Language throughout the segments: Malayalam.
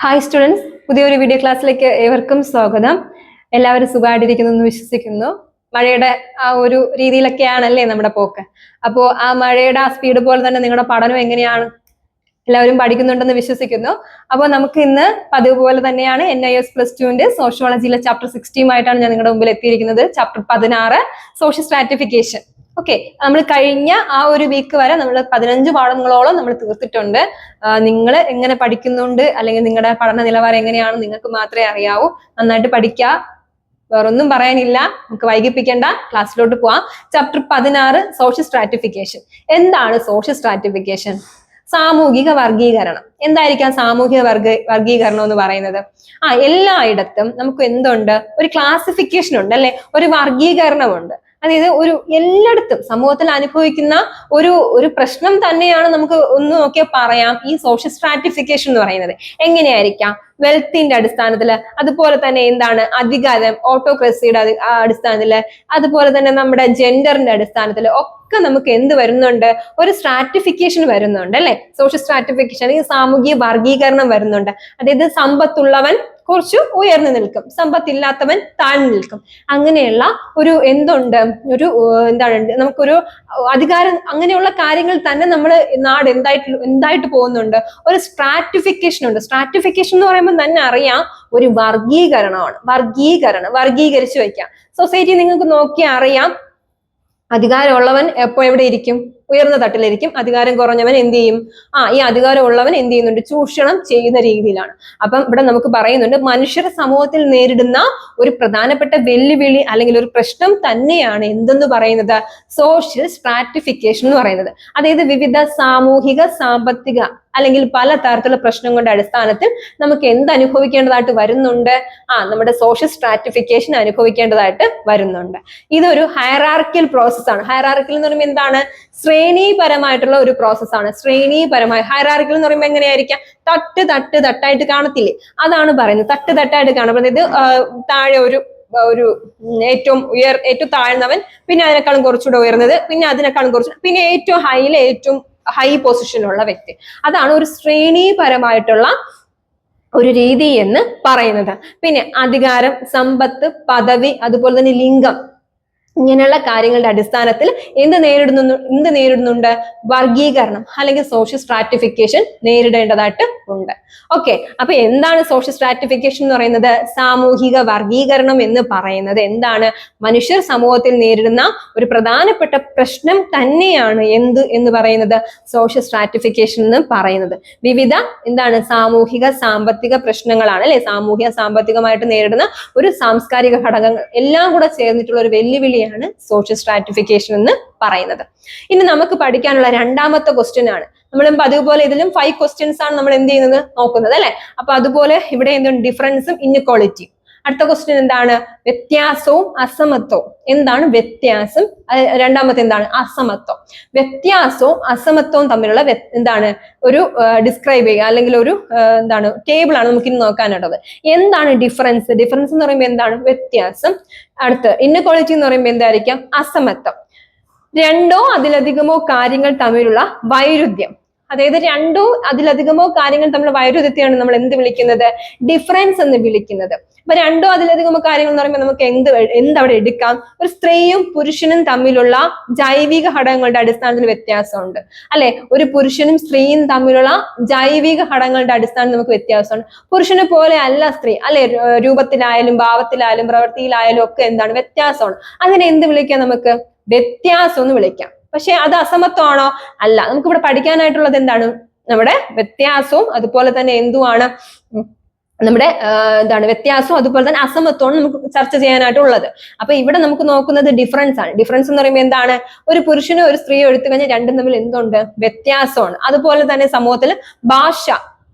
ഹായ് സ്റ്റുഡൻസ്, പുതിയൊരു വീഡിയോ ക്ലാസ്സിലേക്ക് ഏവർക്കും സ്വാഗതം. എല്ലാവരും സുഖമായിട്ടിരിക്കുന്നു എന്ന് വിശ്വസിക്കുന്നു. മഴയുടെ ആ ഒരു രീതിയിലൊക്കെയാണല്ലേ നമ്മുടെ പോക്ക്. അപ്പോൾ ആ മഴയുടെ ആ സ്പീഡ് പോലെ തന്നെ നിങ്ങളുടെ പഠനം എങ്ങനെയാണ്? എല്ലാവരും പഠിക്കുന്നുണ്ടെന്ന് വിശ്വസിക്കുന്നു. അപ്പോൾ നമുക്ക് ഇന്ന് പതിവ് പോലെ തന്നെയാണ് NIS+2 സോഷ്യോളജിയിലെ ചാപ്റ്റർ 16 ഞാൻ നിങ്ങളുടെ മുമ്പിൽ എത്തിയിരിക്കുന്നത്. Chapter 16 social stratification. ഓക്കെ, നമ്മൾ കഴിഞ്ഞ ആ ഒരു വീക്ക് വരെ നമ്മൾ 15 പാഠങ്ങളോളം നമ്മൾ തീർത്തിട്ടുണ്ട്. നിങ്ങൾ എങ്ങനെ പഠിക്കുന്നുണ്ട് അല്ലെങ്കിൽ നിങ്ങളുടെ പഠന നിലവാരം എങ്ങനെയാണ് നിങ്ങൾക്ക് മാത്രമേ അറിയാവൂ. നന്നായിട്ട് പഠിക്കുക, വേറൊന്നും പറയാനില്ല. നമുക്ക് വൈകിപ്പിക്കേണ്ട, ക്ലാസ്സിലോട്ട് പോവാം. Chapter 16 social stratification. എന്താണ് സോഷ്യൽ സ്ട്രാറ്റിഫിക്കേഷൻ? സാമൂഹിക വർഗീകരണം. എന്തായിരിക്കാം സാമൂഹിക വർഗീകരണം എന്ന് പറയുന്നത്? എല്ലായിടത്തും നമുക്ക് എന്തുണ്ട്? ഒരു ക്ലാസിഫിക്കേഷൻ ഉണ്ട് അല്ലെ, ഒരു വർഗീകരണമുണ്ട്. അതായത് എല്ലായിടത്തും സമൂഹത്തിൽ അനുഭവിക്കുന്ന ഒരു പ്രശ്നം തന്നെയാണ് നമുക്ക് ഒന്ന് നോക്കിയാൽ പറയാം ഈ സോഷ്യൽ സ്ട്രാറ്റിഫിക്കേഷൻ എന്ന് പറയുന്നത്. എങ്ങനെയായിരിക്കാം? വെൽത്തിന്റെ അടിസ്ഥാനത്തില്, അതുപോലെ തന്നെ എന്താണ് അധികാരം, ഓട്ടോക്രസിയുടെ അടിസ്ഥാനത്തില്, അതുപോലെ തന്നെ നമ്മുടെ ജെൻഡറിന്റെ അടിസ്ഥാനത്തില് ഒക്കെ നമുക്ക് എന്ത് വരുന്നുണ്ട്? ഒരു സ്ട്രാറ്റിഫിക്കേഷൻ വരുന്നുണ്ട് അല്ലെ. സോഷ്യൽ സ്ട്രാറ്റിഫിക്കേഷൻ അല്ലെങ്കിൽ സാമൂഹിക വർഗീകരണം വരുന്നുണ്ട്. അതായത് സമ്പത്തുള്ളവൻ കുറച്ച് ഉയർന്നു നിൽക്കും, സമ്പത്തില്ലാത്തവൻ താഴ്ന്നു നിൽക്കും. അങ്ങനെയുള്ള എന്തുണ്ട്, എന്താണ് നമുക്കൊരു അധികാരം, അങ്ങനെയുള്ള കാര്യങ്ങൾ തന്നെ നമ്മൾ നാട് എന്തായിട്ട് പോകുന്നുണ്ട്? ഒരു സ്ട്രാറ്റിഫിക്കേഷൻ ഉണ്ട്. സ്ട്രാറ്റിഫിക്കേഷൻ എന്ന് പറയുമ്പോൾ തന്നെ അറിയാം ഒരു വർഗീകരണമാണ്. വർഗീകരിച്ചു വെക്കാം. സൊസൈറ്റി നിങ്ങൾക്ക് നോക്കിയാൽ അറിയാം, അധികാരമുള്ളവൻ എപ്പോ എവിടെ ഇരിക്കും? ഉയർന്ന തട്ടിലിരിക്കും. അധികാരം കുറഞ്ഞവൻ എന്ത് ചെയ്യും? ഈ അധികാരം ഉള്ളവൻ എന്ത് ചെയ്യുന്നുണ്ട്? ചൂഷണം ചെയ്യുന്ന രീതിയിലാണ്. അപ്പം ഇവിടെ നമുക്ക് പറയുന്നുണ്ട്, മനുഷ്യർ സമൂഹത്തിൽ നേരിടുന്ന ഒരു പ്രധാനപ്പെട്ട വെല്ലുവിളി അല്ലെങ്കിൽ ഒരു പ്രശ്നം തന്നെയാണ് എന്തെന്ന് പറയുന്നത്? സോഷ്യൽ സ്ട്രാറ്റിഫിക്കേഷൻ എന്ന് പറയുന്നത്. അതായത് വിവിധ സാമൂഹിക, സാമ്പത്തിക അല്ലെങ്കിൽ പല തരത്തിലുള്ള പ്രശ്നങ്ങളുടെ അടിസ്ഥാനത്തിൽ നമുക്ക് എന്ത് അനുഭവിക്കേണ്ടതായിട്ട് വരുന്നുണ്ട്? നമ്മുടെ സോഷ്യൽ സ്ട്രാറ്റിഫിക്കേഷൻ അനുഭവിക്കേണ്ടതായിട്ട് വരുന്നുണ്ട്. ഇതൊരു ഹയറാർക്കിയൽ പ്രോസസ് ആണ്. ഹയറാർക്കിയൽ എന്ന് പറയുമ്പോൾ എന്താണ്? ശ്രേണീപരമായിട്ടുള്ള ഒരു പ്രോസസ്സാണ്. ശ്രേണീപരമായ ഹയറാർക്കിയൽ എന്ന് പറയുമ്പോൾ എങ്ങനെയായിരിക്കാം? തട്ടായിട്ട് കാണത്തില്ലേ? അതാണ് പറയുന്നത്. തട്ടായിട്ട് കാണുമ്പോൾ ഇത് താഴെ ഒരു ഏറ്റവും താഴ്ന്നവൻ, പിന്നെ അതിനേക്കാളും കുറച്ചുകൂടെ ഉയർന്നത്, പിന്നെ അതിനേക്കാളും പിന്നെ ഏറ്റവും ഏറ്റവും ഹൈ പൊസിഷനുള്ള വ്യക്തി. അതാണ് ഒരു ശ്രേണീപരമായിട്ടുള്ള ഒരു രീതി എന്ന് പറയുന്നത്. പിന്നെ അധികാരം, സമ്പത്ത്, പദവി, അതുപോലെ തന്നെ ലിംഗം, ഇങ്ങനെയുള്ള കാര്യങ്ങളുടെ അടിസ്ഥാനത്തിൽ എന്ത് നേരിടുന്നുണ്ട്? വർഗീകരണം അല്ലെങ്കിൽ സോഷ്യൽ സ്ട്രാറ്റിഫിക്കേഷൻ നേരിടേണ്ടതായിട്ട് ഉണ്ട്. ഓക്കെ, അപ്പൊ എന്താണ് സോഷ്യൽ സ്ട്രാറ്റിഫിക്കേഷൻ എന്ന് പറയുന്നത്? സാമൂഹിക വർഗീകരണം എന്ന് പറയുന്നത് എന്താണ്? മനുഷ്യർ സമൂഹത്തിൽ നേരിടുന്ന ഒരു പ്രധാനപ്പെട്ട പ്രശ്നം തന്നെയാണ് എന്ന് പറയുന്നത് സോഷ്യൽ സ്ട്രാറ്റിഫിക്കേഷൻ എന്ന് പറയുന്നത്. വിവിധ സാമൂഹിക, സാമ്പത്തിക പ്രശ്നങ്ങളാണ് അല്ലെ. സാമൂഹിക, സാമ്പത്തികമായിട്ട് നേരിടുന്ന ഒരു സാംസ്കാരിക ഘടകങ്ങൾ എല്ലാം കൂടെ ചേർന്നിട്ടുള്ള ഒരു വെല്ലുവിളിയാണ് സോഷ്യൽ സ്ട്രാറ്റിഫിക്കേഷൻ എന്ന് പറയുന്നത്. ഇനി നമുക്ക് പഠിക്കാനുള്ള രണ്ടാമത്തെ ക്വസ്റ്റ്യൻ ആണ്. നമ്മൾ അതുപോലെ ഇതിലും 5 ക്വസ്റ്റ്യൻസ് ആണ് നമ്മൾ എന്ത് ചെയ്യുന്നത്? നോക്കുന്നത് അല്ലെ. അപ്പൊ അതുപോലെ ഇവിടെ എന്താണ്? ഡിഫറൻസും ഇൻഇക്വാളിറ്റിയും. അടുത്ത ക്വസ്റ്റ്യൻ എന്താണ്? വ്യത്യാസവും അസമത്വവും. എന്താണ് വ്യത്യാസം? രണ്ടാമത്തെ എന്താണ്? അസമത്വം. വ്യത്യാസവും അസമത്വവും തമ്മിലുള്ള ഒരു ഡിസ്ക്രൈബ് ചെയ്യുക അല്ലെങ്കിൽ ഒരു ടേബിൾ ആണ് നമുക്ക് ഇനി നോക്കാനുള്ളത്. എന്താണ് ഡിഫറൻസ്? ഡിഫറൻസ് എന്ന് പറയുമ്പോൾ എന്താണ്? വ്യത്യാസം. അടുത്ത് ഇൻഇക്വാളിറ്റി എന്ന് പറയുമ്പോൾ എന്തായിരിക്കാം? അസമത്വം. രണ്ടോ അതിലധികമോ കാര്യങ്ങൾ തമ്മിലുള്ള വൈരുദ്ധ്യം. അതായത് രണ്ടോ അതിലധികമോ കാര്യങ്ങൾ തമ്മിലുള്ള വൈരുദ്ധ്യത്തെയാണ് നമ്മൾ എന്ത് വിളിക്കുന്നത്? ഡിഫറൻസ് എന്ന് വിളിക്കുന്നത്. അപ്പൊ രണ്ടോ അതിലധികമോ കാര്യങ്ങൾ എന്ന് പറയുമ്പോൾ നമുക്ക് എന്തവിടെ എടുക്കാം? ഒരു സ്ത്രീയും പുരുഷനും തമ്മിലുള്ള ജൈവിക ഘടകങ്ങളുടെ അടിസ്ഥാനത്തിൽ വ്യത്യാസമുണ്ട് അല്ലെ. ഒരു പുരുഷനും സ്ത്രീയും തമ്മിലുള്ള ജൈവിക ഘടകങ്ങളുടെ അടിസ്ഥാനത്തിൽ നമുക്ക് വ്യത്യാസമുണ്ട്. പുരുഷനെ പോലെ അല്ല സ്ത്രീ അല്ലെ. രൂപത്തിലായാലും ഭാവത്തിലായാലും പ്രവൃത്തിയിലായാലും ഒക്കെ വ്യത്യാസമാണ്. അതിനെ എന്ത് വിളിക്കാം? നമുക്ക് വ്യത്യാസം എന്ന് വിളിക്കാം. പക്ഷെ അത് അസമത്വമാണോ? അല്ല. നമുക്കിവിടെ പഠിക്കാനായിട്ടുള്ളത് എന്താണ്? നമ്മുടെ വ്യത്യാസവും അതുപോലെ തന്നെ എന്തുമാണ് നമ്മുടെ വ്യത്യാസവും അതുപോലെ തന്നെ അസമത്വമാണ് നമുക്ക് ചർച്ച ചെയ്യാനായിട്ടുള്ളത്. അപ്പൊ ഇവിടെ നമുക്ക് നോക്കുന്നത് ഡിഫറൻസ് ആണ്. ഡിഫറൻസ് എന്ന് പറയുമ്പോൾ എന്താണ്? ഒരു പുരുഷനും ഒരു സ്ത്രീയും എടുത്തു കഴിഞ്ഞാൽ രണ്ടും തമ്മിൽ എന്തുണ്ട്? വ്യത്യാസമാണ്. അതുപോലെ തന്നെ സമൂഹത്തിൽ ഭാഷ,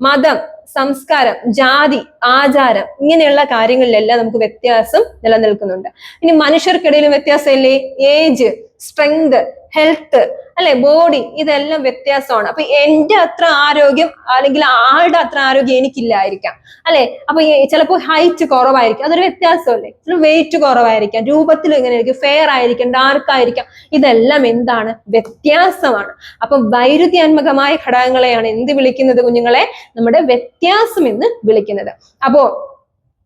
മതം, സംസ്കാരം, ജാതി, ആചാരം ഇങ്ങനെയുള്ള കാര്യങ്ങളിലെല്ലാം നമുക്ക് വ്യത്യാസം നിലനിൽക്കുന്നുണ്ട്. ഇനി മനുഷ്യർക്കിടയിലും വ്യത്യാസമില്ലേ? ഏജ്, സ്ട്രെങ്ത്, ഹെൽത്ത്, അല്ലെ, ബോഡി, ഇതെല്ലാം വ്യത്യാസമാണ്. അപ്പൊ എന്റെ അത്ര ആരോഗ്യം അല്ലെങ്കിൽ ആളുടെ അത്ര ആരോഗ്യം എനിക്കില്ലായിരിക്കാം, അല്ലെ. അപ്പൊ ചിലപ്പോൾ ഹൈറ്റ് കുറവായിരിക്കും, അതൊരു വ്യത്യാസമല്ലേ. ചില വെയിറ്റ് കുറവായിരിക്കാം, രൂപത്തിൽ എങ്ങനെയായിരിക്കും, ഫെയർ ആയിരിക്കും, ഡാർക്ക് ആയിരിക്കാം, ഇതെല്ലാം എന്താണ്, വ്യത്യാസമാണ്. അപ്പൊ വൈരുദ്ധ്യാത്മകമായ ഘടകങ്ങളെയാണ് എന്ത് വിളിക്കുന്നത് കുഞ്ഞുങ്ങളെ, നമ്മുടെ വ്യത്യാസം എന്ന് വിളിക്കുന്നത്. അപ്പോ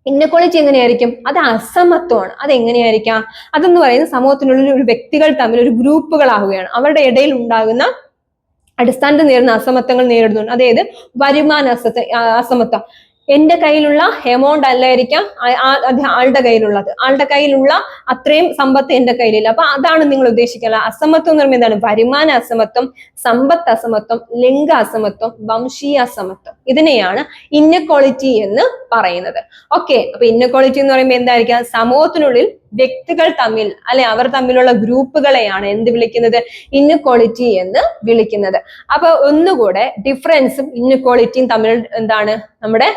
ഇന്നെക്വാളിറ്റി എങ്ങനെയായിരിക്കും, അത് അസമത്വമാണ്. അതെങ്ങനെയായിരിക്കാം, അതെന്ന് പറയുന്നത് സമൂഹത്തിനുള്ളിൽ ഒരു വ്യക്തികൾ തമ്മിൽ ഒരു ഗ്രൂപ്പുകളാവുകയാണ്, അവരുടെ ഇടയിൽ ഉണ്ടാകുന്ന അടിസ്ഥാനത്തിൽ നേരിടുന്ന അസമത്വങ്ങൾ നേരിടുന്നുണ്ട്. അതായത് വരുമാന അസമത്വം, എന്റെ കയ്യിലുള്ള എമൗണ്ട് അല്ലായിരിക്കാം ആളുടെ കയ്യിലുള്ളത്, ആളുടെ കയ്യിലുള്ള അത്രയും സമ്പത്ത് എന്റെ കയ്യിലില്ല. അപ്പൊ അതാണ് നിങ്ങൾ ഉദ്ദേശിക്കുന്നത്. അസമത്വം എന്ന് പറയുമ്പോൾ എന്താണ്, വരുമാന അസമത്വം, സമ്പത്ത് അസമത്വം, ലിംഗ അസമത്വം, വംശീയ അസമത്വം, ഇതിനെയാണ് ഇന്നെക്വാളിറ്റി എന്ന് പറയുന്നത്. ഓക്കെ, അപ്പൊ ഇന്നെക്വാളിറ്റി എന്ന് പറയുമ്പോൾ എന്തായിരിക്കാം, സമൂഹത്തിനുള്ളിൽ വ്യക്തികൾ തമ്മിൽ, അല്ലെ, അവർ തമ്മിലുള്ള ഗ്രൂപ്പുകളെയാണ് എന്ത് വിളിക്കുന്നത്, ഇന്നെക്വാളിറ്റി എന്ന് വിളിക്കുന്നത്. അപ്പൊ ഒന്നുകൂടെ ഡിഫറൻസും ഇന്നെക്വാളിറ്റിയും തമ്മിൽ എന്താണ് നമ്മുടെ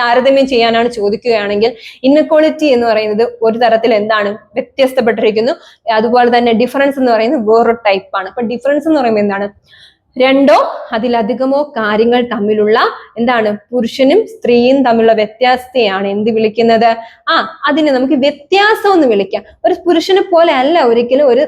താരതമ്യം ചെയ്യാനാണ് ചോദിക്കുകയാണെങ്കിൽ, ഇന്നെക്വാളിറ്റി എന്ന് പറയുന്നത് ഒരു തരത്തിൽ എന്താണ്, വ്യത്യസ്തപ്പെട്ടിരിക്കുന്നു. അതുപോലെ തന്നെ ഡിഫറൻസ് എന്ന് പറയുന്നത് വേറൊരു ടൈപ്പാണ്. അപ്പൊ ഡിഫറൻസ് എന്ന് പറയുമ്പോൾ എന്താണ്, രണ്ടോ അതിലധികമോ കാര്യങ്ങൾ തമ്മിലുള്ള എന്താണ്, പുരുഷനും സ്ത്രീയും തമ്മിലുള്ള വ്യത്യാസത്തെയാണ് എന്ത് വിളിക്കുന്നത്, അതിനെ നമുക്ക് വ്യത്യാസം എന്ന് വിളിക്കാം. ഒരു പുരുഷനെ പോലെ അല്ല ഒരിക്കലും ഒരു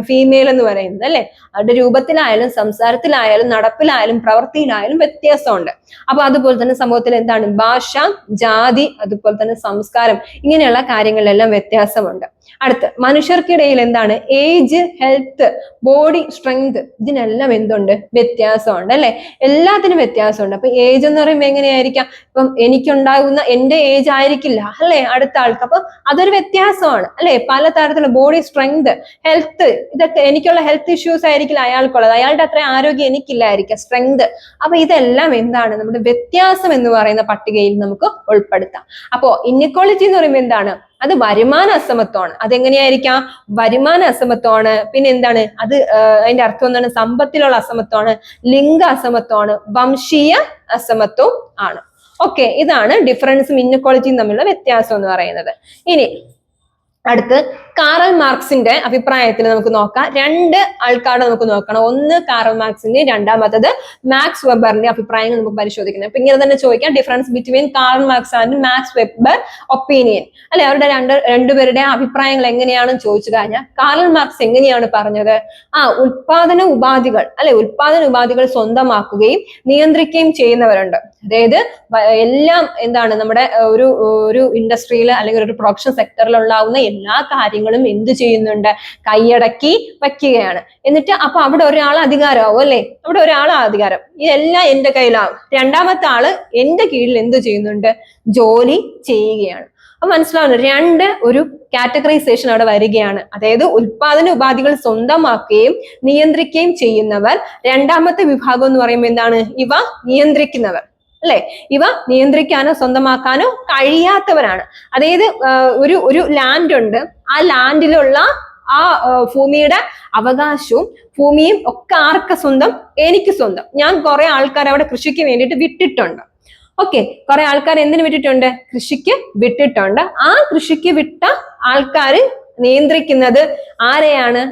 ഫീമെയിൽ എന്ന് പറയുന്നത്, അല്ലെ. അവരുടെ രൂപത്തിലായാലും സംസാരത്തിലായാലും നടപ്പിലായാലും പ്രവൃത്തിയിലായാലും വ്യത്യാസമുണ്ട്. അപ്പൊ അതുപോലെ തന്നെ സമൂഹത്തിൽ എന്താണ്, ഭാഷ, ജാതി, അതുപോലെ തന്നെ സംസ്കാരം, ഇങ്ങനെയുള്ള കാര്യങ്ങളിലെല്ലാം വ്യത്യാസമുണ്ട്. അടുത്ത് മനുഷ്യർക്കിടയിൽ എന്താണ്, ഏജ്, ഹെൽത്ത്, ബോഡി സ്ട്രെങ്ത്, ഇതിനെല്ലാം എന്തുണ്ട്, വ്യത്യാസമുണ്ട്, അല്ലെ. എല്ലാത്തിനും വ്യത്യാസമുണ്ട്. അപ്പൊ ഏജ് എന്ന് പറയുമ്പോൾ എങ്ങനെയായിരിക്കാം, ഇപ്പം എനിക്കുണ്ടാകുന്ന എന്റെ ഏജ് ആയിരിക്കില്ല, അല്ലെ, അടുത്ത ആൾക്ക്. അപ്പൊ അതൊരു വ്യത്യാസമാണ്, അല്ലെ. പല തരത്തിലുള്ള ബോഡി സ്ട്രെങ്ത്, ഹെൽത്ത്, ഇതൊക്കെ എനിക്കുള്ള ഹെൽത്ത് ഇഷ്യൂസ് ആയിരിക്കില്ല അയാൾക്കുള്ളത്, അയാളുടെ അത്ര ആരോഗ്യം എനിക്കില്ലായിരിക്കാം, സ്ട്രെങ്ത്. അപ്പൊ ഇതെല്ലാം എന്താണ്, നമ്മുടെ വ്യത്യാസം എന്ന് പറയുന്ന പട്ടികയിൽ നമുക്ക് ഉൾപ്പെടുത്താം. അപ്പോ ഇന്നെക്വാളിറ്റി എന്ന് പറയുമ്പോൾ എന്താണ്, അത് വരുമാന അസമത്വമാണ്. അതെങ്ങനെയായിരിക്കാം, വരുമാന അസമത്വമാണ്. പിന്നെ എന്താണ് അത്, അതിന്റെ അർത്ഥം എന്താണ്, സമ്പത്തിലുള്ള അസമത്വമാണ്, ലിംഗ അസമത്വമാണ്, വംശീയ അസമത്വം ആണ്. ഓക്കെ, ഇതാണ് ഡിഫറൻസും ഇന്നെക്വാളിറ്റിയും തമ്മിലുള്ള വ്യത്യാസം എന്ന് പറയുന്നത്. ഇനി അടുത്ത് കാറൽ മാർക്സിന്റെ അഭിപ്രായത്തിൽ നമുക്ക് നോക്കാം. രണ്ട് ആൾക്കാരെ നമുക്ക് നോക്കണം. ഒന്ന് കാറൽ മാർക്സിന്റെ, രണ്ടാമത്തത് മാക്സ് വെബറിന്റെ അഭിപ്രായങ്ങൾ നമുക്ക് പരിശോധിക്കണം. അപ്പൊ ഇങ്ങനെ തന്നെ ചോദിക്കാം, difference between Karl Marx and Max Weber opinion, അല്ലെ. അവരുടെ രണ്ടുപേരുടെ അഭിപ്രായങ്ങൾ എങ്ങനെയാണെന്ന് ചോദിച്ചു കഴിഞ്ഞാൽ, കാറൽ മാർക്സ് എങ്ങനെയാണ് പറഞ്ഞത്, ഉൽപാദന ഉപാധികൾ, അല്ലെ, ഉൽപാദന ഉപാധികൾ സ്വന്തമാക്കുകയും നിയന്ത്രിക്കുകയും ചെയ്യുന്നവരുണ്ട്. അതായത് എല്ലാം എന്താണ്, നമ്മുടെ ഒരു ഇൻഡസ്ട്രിയിൽ അല്ലെങ്കിൽ ഒരു പ്രൊഡക്ഷൻ സെക്ടറിൽ ഉണ്ടാവുന്ന എല്ലാ കാര്യങ്ങളും എന്ത് ചെയ്യുന്നുണ്ട്, കൈയടക്കി വയ്ക്കുകയാണ്. എന്നിട്ട് അപ്പൊ അവിടെ ഒരാൾ അധികാരമാവും, അല്ലെ. അവിടെ ഒരാൾ അധികാരം, ഇതെല്ലാം എന്റെ കയ്യിലാവും. രണ്ടാമത്തെ ആള് എന്റെ കീഴിൽ എന്ത് ചെയ്യുന്നുണ്ട്, ജോലി ചെയ്യുകയാണ്. അപ്പൊ മനസ്സിലാവുന്നു, രണ്ട് ഒരു കാറ്റഗറൈസേഷൻ അവിടെ വരികയാണ്. അതായത് ഉൽപാദന ഉപാധികൾ സ്വന്തമാക്കുകയും നിയന്ത്രിക്കുകയും ചെയ്യുന്നവർ. രണ്ടാമത്തെ വിഭാഗം എന്ന് പറയുമ്പോൾ എന്താണ്, ഇവ നിയന്ത്രിക്കുന്നവർ, അല്ലെ. ഇവ നിയന്ത്രിക്കാനോ സ്വന്തമാക്കാനോ കഴിയാത്തവരാണ്. അതായത് ഒരു ലാൻഡ് ഉണ്ട്, ആ ലാൻഡിലുള്ള ആ ഭൂമിയുടെ അവകാശവും ഭൂമിയും ഒക്കെ ആർക്ക് സ്വന്തം, എനിക്ക് സ്വന്തം. ഞാൻ കുറെ ആൾക്കാർ അവിടെ കൃഷിക്ക് വേണ്ടിയിട്ട് വിട്ടിട്ടുണ്ട്. ഓക്കെ, കുറെ ആൾക്കാർ എന്തിനു വിട്ടിട്ടുണ്ട്, കൃഷിക്ക് വിട്ടിട്ടുണ്ട്. ആ കൃഷിക്ക് വിട്ട ആൾക്കാര് നിയന്ത്രിക്കുന്നത് ആരെയാണ്,